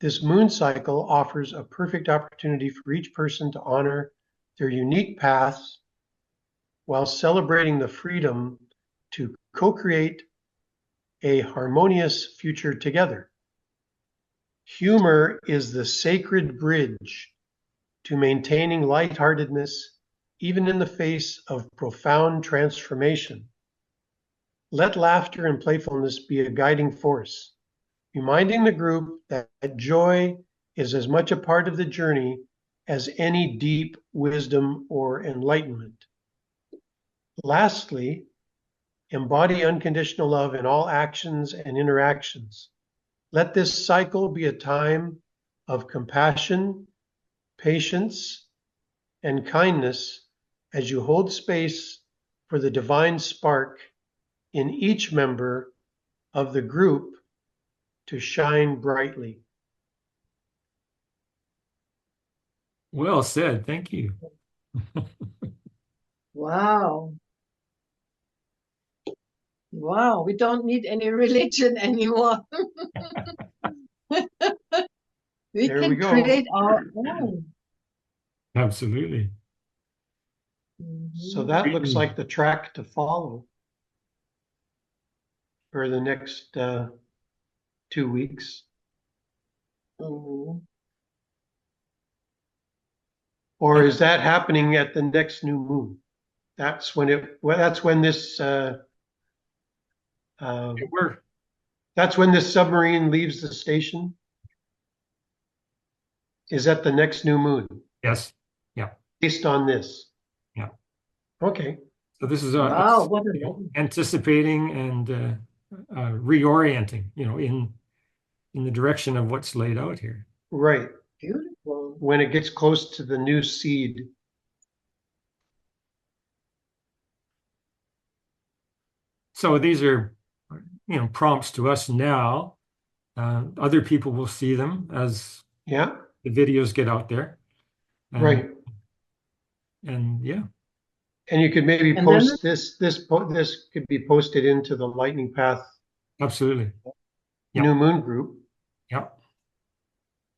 This moon cycle offers a perfect opportunity for each person to honor their unique paths while celebrating the freedom to co-create a harmonious future together. Humor is the sacred bridge to maintaining lightheartedness even in the face of profound transformation. Let laughter and playfulness be a guiding force, reminding the group that joy is as much a part of the journey as any deep wisdom or enlightenment. Lastly, embody unconditional love in all actions and interactions. Let this cycle be a time of compassion, patience, and kindness as you hold space for the divine spark in each member of the group to shine brightly. Well said. Thank you. Wow. Wow, we don't need any religion anymore. We There can we go. create our own. Absolutely. So that looks like the track to follow for the next 2 weeks. Mhm. Or is that happening at the next new moon? That's when this We're that's when this submarine leaves the station. Is that the next new moon yes. Yeah. based on this? Yeah. Okay. So this is Wow, us, what you know, a anticipating and reorienting, you know, in the direction of what's laid out here. Right. beautiful. When it gets close to the new seed. So these are, you know, prompts to us now. Other people will see them as Yeah. the videos get out there. Right. And yeah, And you could maybe And then post this could be posted into the Lightning Path absolutely. Yep. New Moon group, Yep.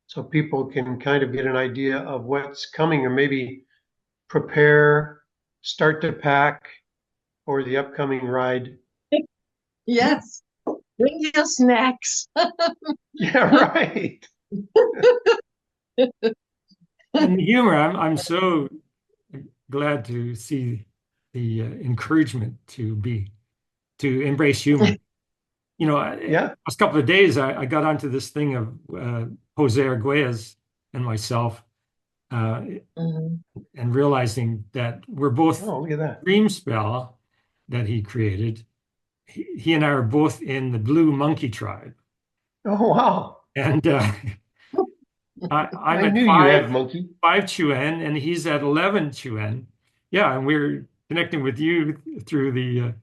so people can kind of get an idea of what's coming, or maybe prepare, start to pack for the upcoming ride. yes, bring your snacks. Yeah, right. And the humor, I'm so glad to see the encouragement to embrace humor. You know, Yeah. last couple of days, I got onto this thing of Jose Arguelles and myself, Mhm. and realizing that we're both Oh, look at that. dream spell that he created. He and I are both in the blue monkey tribe, Oh, wow. and I'm I at knew you had monkey. 5 Chuen, and he's at 11 Chuen. Yeah, and we're connecting with you through the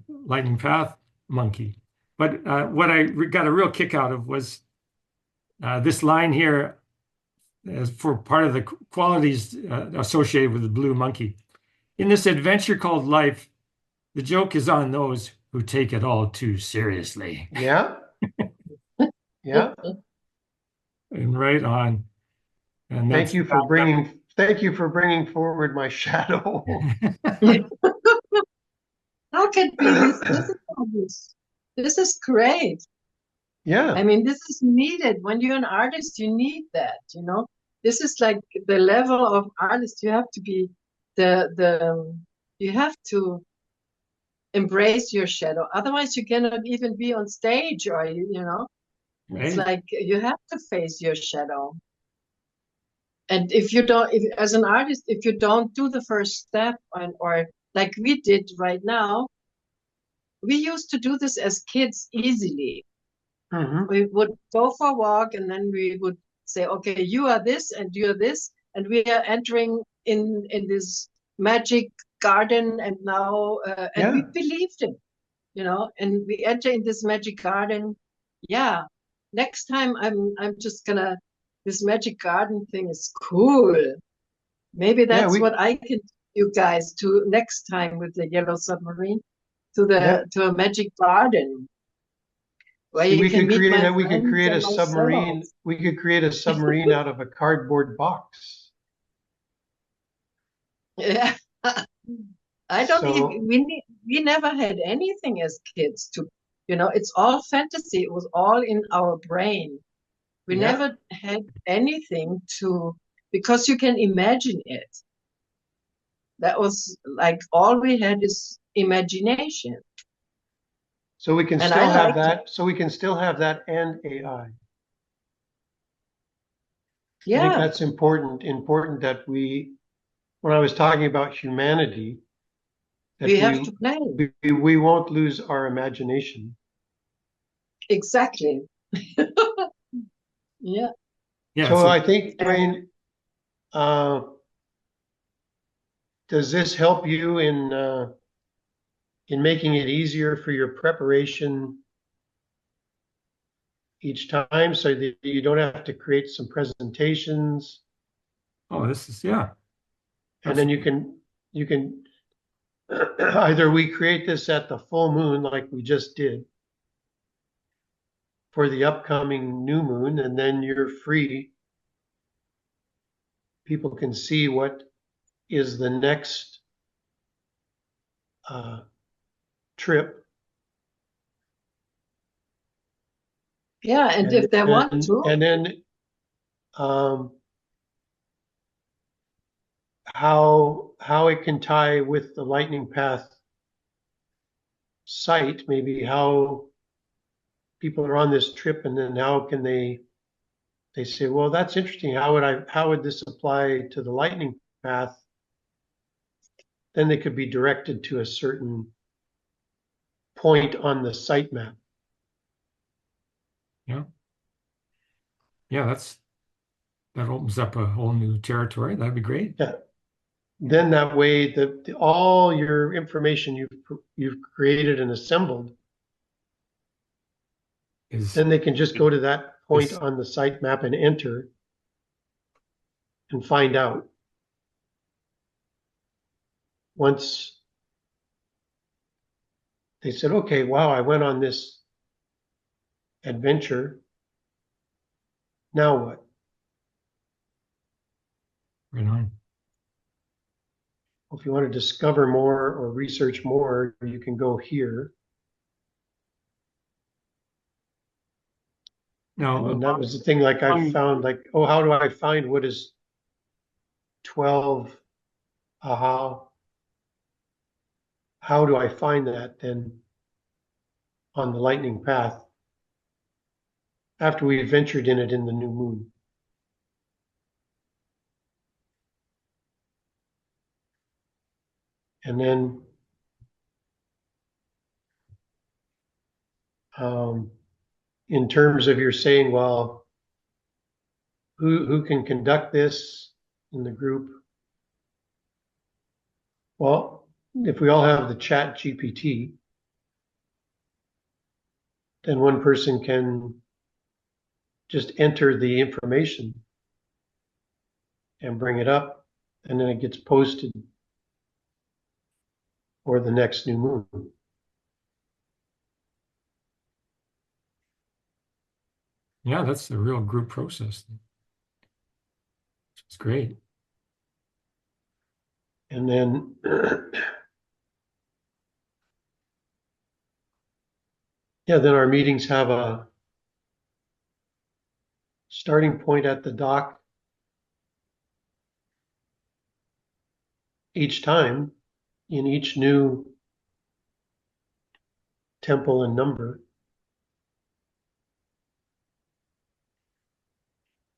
Lightning Path monkey. But what I got a real kick out of was this line here as for part of the qualities associated with the blue monkey. In this adventure called life, the joke is on those who take it all too seriously. Yeah. Yeah. And right on. And Thank that's you for bringing forward my shadow. How can we listen to this? This is great. Yeah. I mean, this is needed. When you're an artist, you need that, you know. This is like the level of artist. You have to be you have to embrace your shadow. Otherwise, you cannot even be on stage, or you know, it's right. like you have to face your shadow. And if you don't, as an artist, if you don't do the first step, or like we did right now, we used to do this as kids easily. Mhm. We would go for a walk, and then we would say, okay, you are this and you are this, and we are entering in this magic garden, and now and we Yeah. believed it, you know, and we enter in this magic garden. Yeah, next time I'm just gonna, this magic garden thing is cool. Maybe Yeah. that's what I can you guys to next time with the yellow submarine, to Yeah. a magic garden where See, you can meet my friends and submarine. myself. We could create a submarine out of a cardboard box. Yeah. I don't So, even, we never had anything as kids to, you know, it's all fantasy. It was all in our brain. We yeah. never had anything to, because you can imagine it. That was like all we had is imagination. So we can And still I have liked it. that. So we can still have that and AI. I think Yeah, that's important. Important that when I was talking about humanity, we that have to play. we won't lose our imagination. Exactly. Yeah. Yeah. So So I think, Dwayne, uh, does this help you in making it easier for your preparation each time so that you don't have to create some presentations. Oh, this is, yeah. And then you can either we create this at the full moon like we just did for the upcoming new moon, and then you're free. People can see what is the next trip. Yeah, and if they want to. And then how it can tie with the LightningPath site, maybe how people are on this trip, and then how can they say, well, that's interesting. How would this apply to the LightningPath? Then they could be directed to a certain point on the site map. Yeah. Yeah, that opens up a whole new territory. That'd be great. Yeah. Then that way, all your information you've created and assembled, then they can just go to that point on the site map and enter and find out. Once they said, okay, wow, I went on this adventure. Now what? Right on. If you want to discover more or research more, you can go here. Now, And that was the thing, like I found, like, oh, how do I find what is 12 AHAU? How do I find that then on the LightningPath after we ventured in it in the new moon? And then in terms of you're saying, well, who can conduct this in the group? Well, if we all have the ChatGPT, then one person can just enter the information and bring it up, and then it gets posted for the next new moon. yeah, that's a real group process. It's great. And then yeah, then our meetings have a starting point at the dock each time in each new temple and number.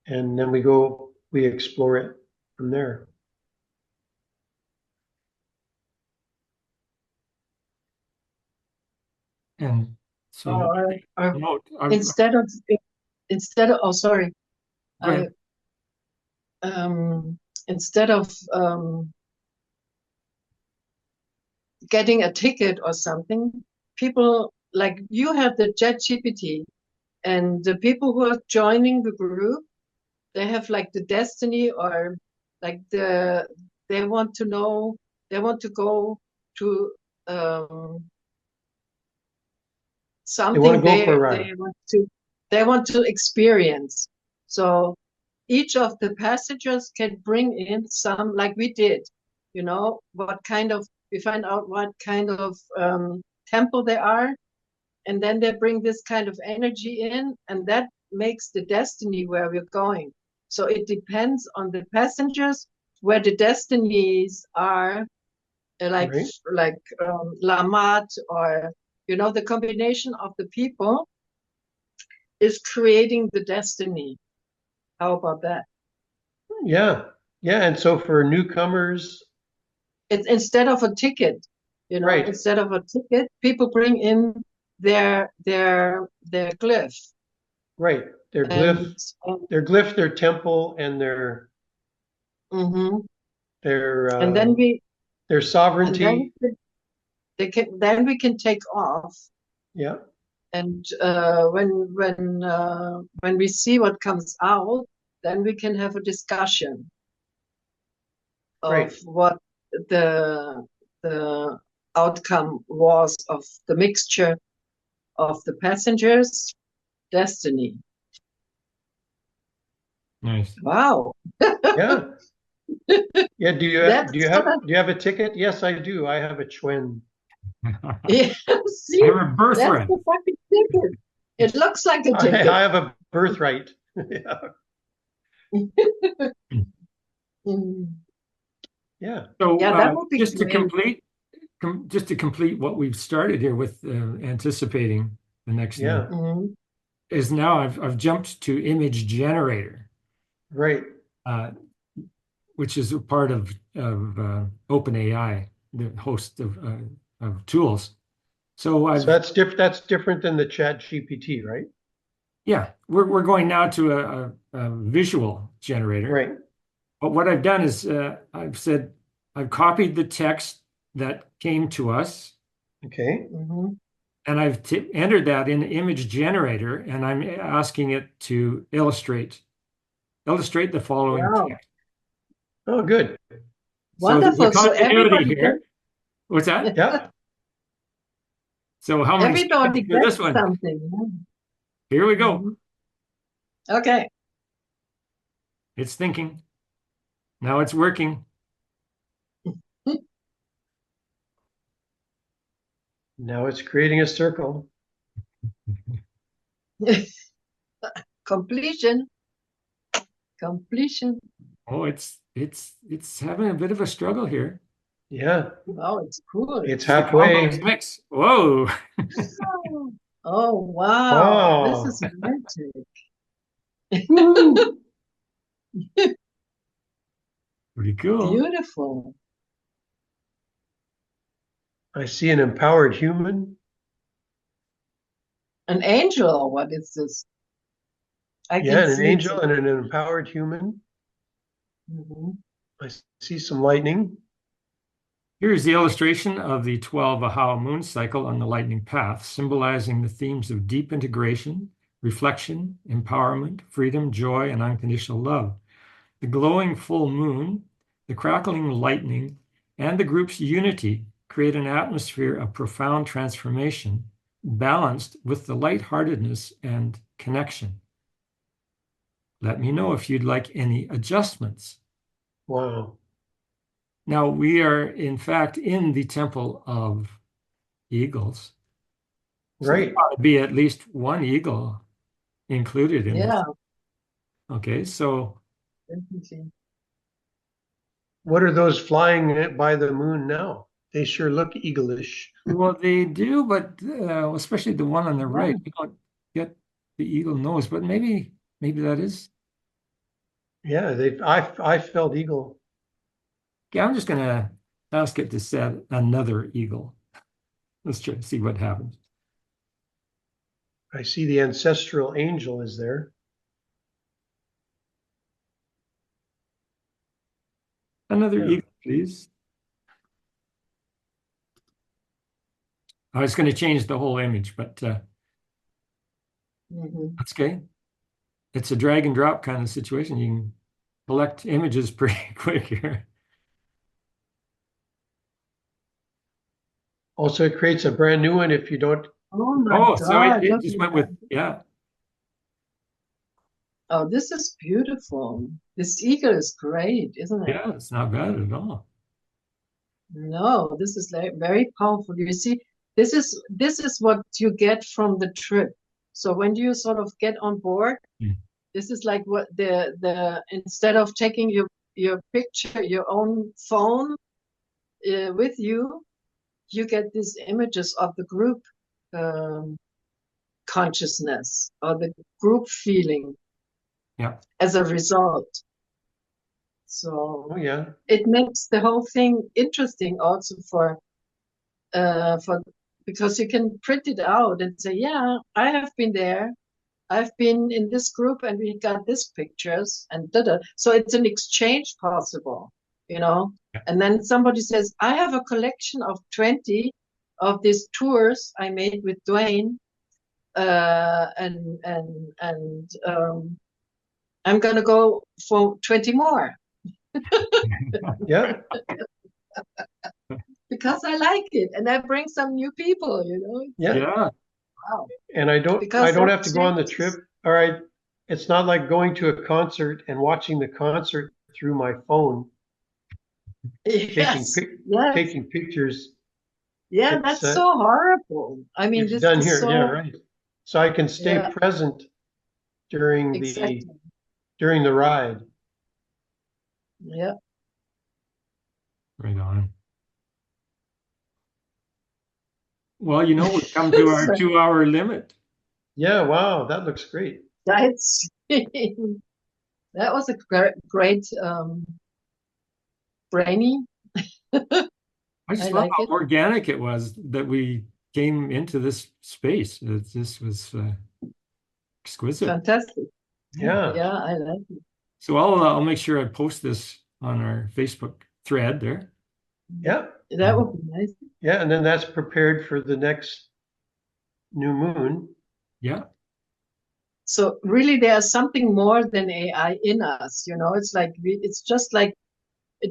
And then we explore it from there. And so instead of oh, sorry. Go ahead. Instead of getting a ticket or something, people like you have the ChatGPT, and the people who are joining the group, they have like the destiny, or like they want to know, they want to go to something they want to experience. So each of the passengers can bring in some, like we did, we find out what kind of temple they are, and then they bring this kind of energy in, and that makes the destiny where we're going. So it depends on the passengers where the destinies are, like Lamat, or the combination of the people is creating the destiny. How about that? Yeah. And so for newcomers, it's instead of a ticket, right. Instead of a ticket, people bring in their glyph. Right. Their glyph, their temple, and their and their sovereignty. And then then we can take off. Yeah. And when we see what comes out, then we can have a discussion of Right. what the outcome was of the mixture of the passengers' destiny. Nice. Wow. Yeah. Yeah. Do you That's have a ticket? Yes, I do. I have a Schwinn. yeah, see, I have a that's birthright. the fucking ticket. It looks like a ticket. I have a birthright. Yeah. Mm. Yeah. So Yeah, that would be just to great. complete what we've started here with anticipating the next thing Yeah. Mhm. is now I've jumped to image generator, Right. which is a part of OpenAI, the host of tools. So So that's different than the ChatGPT, right? yeah, we're going now to a visual generator. Right. But what I've done is I've copied the text that came to us, Okay. Mhm. and I've entered that in image generator, and I'm asking it to illustrate the following Wow. text. Oh, good. So there's a Wonderful. So continuity everybody here. What's that? Yeah. So how many everybody seconds for this gets one? something. Here we go. Mhm. Okay. It's thinking. Now it's working. Now it's creating a circle. Completion. Completion. Oh, it's having a bit of a struggle here. Yeah. Wow, it's cool. It's It's the complex halfway. mix. Whoa. Oh, wow. This Wow. is magic. Woo. Pretty cool. Beautiful. I see an empowered human. An angel. What is this? I Yeah, can and an see it. angel and an empowered human. Mhm. I see some lightning. Here's the illustration of the 12 AHAU Moon cycle on the lightning path, symbolizing the themes of deep integration, reflection, empowerment, freedom, joy, and unconditional love. The glowing full moon, the crackling lightning, and the group's unity create an atmosphere of profound transformation, balanced with the lightheartedness and connection. Let me know if you'd like any adjustments. Wow. Now, we are, in fact, in the temple of eagles. So there Right. ought to be at least one eagle included in this. Yeah, Okay, so definitely. What are those flying by the moon now? They sure look eaglish. well, they do, but especially the one on the right, Yeah. we don't get the eagle nose, but maybe that is. Yeah, I felt eagle. Yeah, I'm just gonna ask it to set another eagle. Let's try to see what happens. I see the ancestral angel is there. Another Yeah. eagle, please. I was going to change the whole image, but Mhm. that's okay. It's a drag and drop kind of situation. You can collect images pretty quick here. Also, it creates a brand new one if you don't. Oh my Oh, so God, it look just at went that. with, yeah. Oh, this is beautiful. This eagle is great, isn't it? Yeah, it's not bad at all. No, this is like very powerful. You see, this is what you get from the trip. So when you sort of get on board, Mm. this is like what the instead of taking your picture, your own phone with you, you get these images of the group um, consciousness or the group feeling Yeah. as a result. Oh So yeah. it makes the whole thing interesting also for because you can print it out and say, yeah, I have been there. I've been in this group and we got these pictures and da-da. So it's an exchange possible, you know. Yeah. And then somebody says, I have a collection of 20 of these tours I made with Dwayne, and I'm gonna go for 20 more Yeah. because I like it, and I bring some new people, you know. Yeah. Yeah. Wow. And I Because don't that have to go on the changes. trip. All right. It's not like going to a concert and watching the concert through my phone, Yes, yes, taking pictures. yeah, It's that's so horrible. I mean, it's this done is here. Yeah, so, right. So I can stay yeah, present during exactly. the ride. Yeah. Right on. Well, you know, we've come to our So 2-hour limit. Yeah, wow, that looks great. that's that was a great brainy. I just I love like how it. organic it was that we came into this space. This was exquisite. Fantastic. Yeah. Yeah, I like it. So I'll make sure I post this on our Facebook thread there. Yeah. That would be nice. Yeah. And then that's prepared for the next new moon. Yeah. So really, there's something more than AI in us. You know, it's like it's just like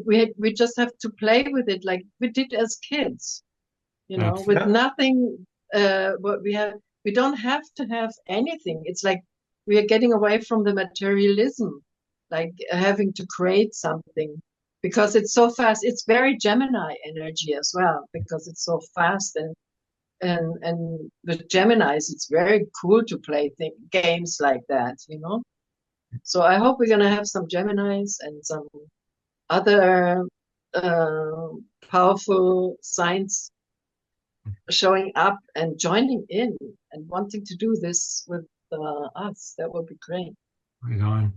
we just have to play with it like we did as kids. You know, with Yeah. nothing. What we don't have to have anything. It's like we are getting away from the materialism, like having to create something because it's so fast. It's very Gemini energy as well because it's so fast and with Geminis, it's very cool to play games like that, you know. So I hope we're gonna have some Geminis and some other uh, powerful signs showing up and joining in and wanting to do this with us. That would be great. Right on.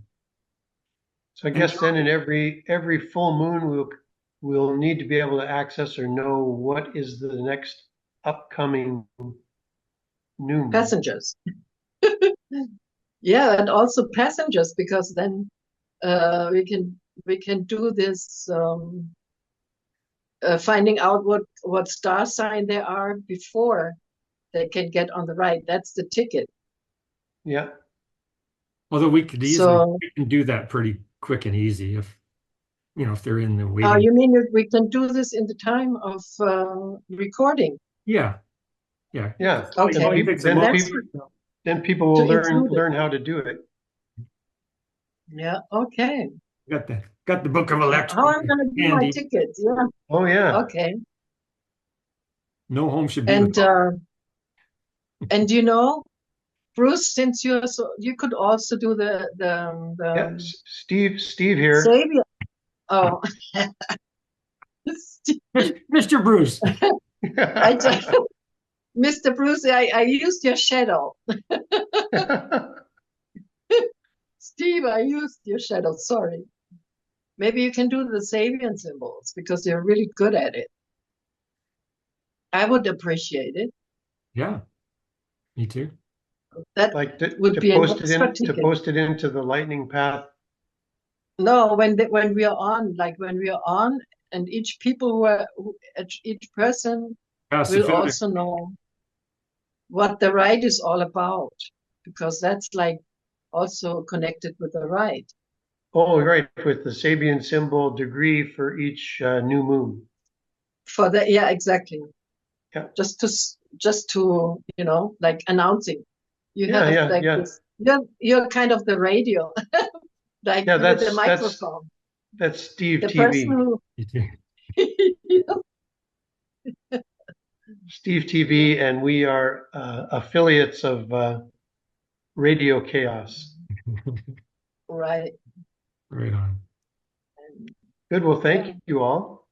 So I guess then in every full moon we'll need to be able to access or know what is the next upcoming new moon. Passengers. Yeah, and also passengers because then we can do this finding out what star sign they are before they can get on the ride. That's the ticket. Yeah. Although we can So, do that pretty quick and easy if if they're in the oh, waiting. you mean we can do this in the time of recording? Yeah. Yeah. Yeah. Okay. All it takes a moment. Then people will To include it. learn how to do it. Yeah. Okay. Got the book of electrical How I'm gonna do my handy. tickets? Yeah. Oh yeah. Okay. No home should be And without. and you know, Bruce, since you could also do the Yeah. Steve here. Savior. Oh, Mr. Bruce. I just, Mr. Bruce, I used your shadow. Steve, I used your shadow. Sorry. Maybe you can do the Sabian symbols because you're really good at it. I would appreciate it. Yeah, me too. That like would be post an extra ticket. to post it into the LightningPath. No, when we are on, like when we are on, and each person will also know what the ride is all about, because that's like also connected with the ride. Oh, right, with the Sabian symbol degree for each new moon. For the yeah, exactly. Yeah. Just to like announcing. You Yeah, have yeah, like yeah. this. You're kind of the radio, like Yeah, with the microphone. That's Steve The TV. person who Steve TV, and we are affiliates of Radio Chaos. right. Right on. Good. Well, thank you all.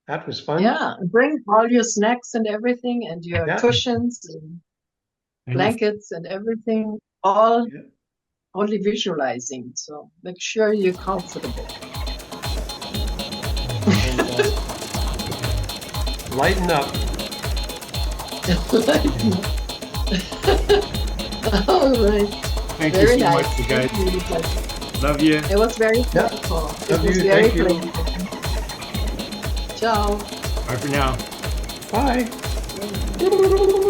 That was fun. Yeah, bring all your snacks and everything, and your cushions and blankets and everything. All only visualizing. So make sure you're comfortable. And, lighten up. All right. Thank Very you so nice. much, you guys. Really Love you. it was very thoughtful. Love It was you. very Thank you. playful. Ciao. Bye for now. Bye. Okay.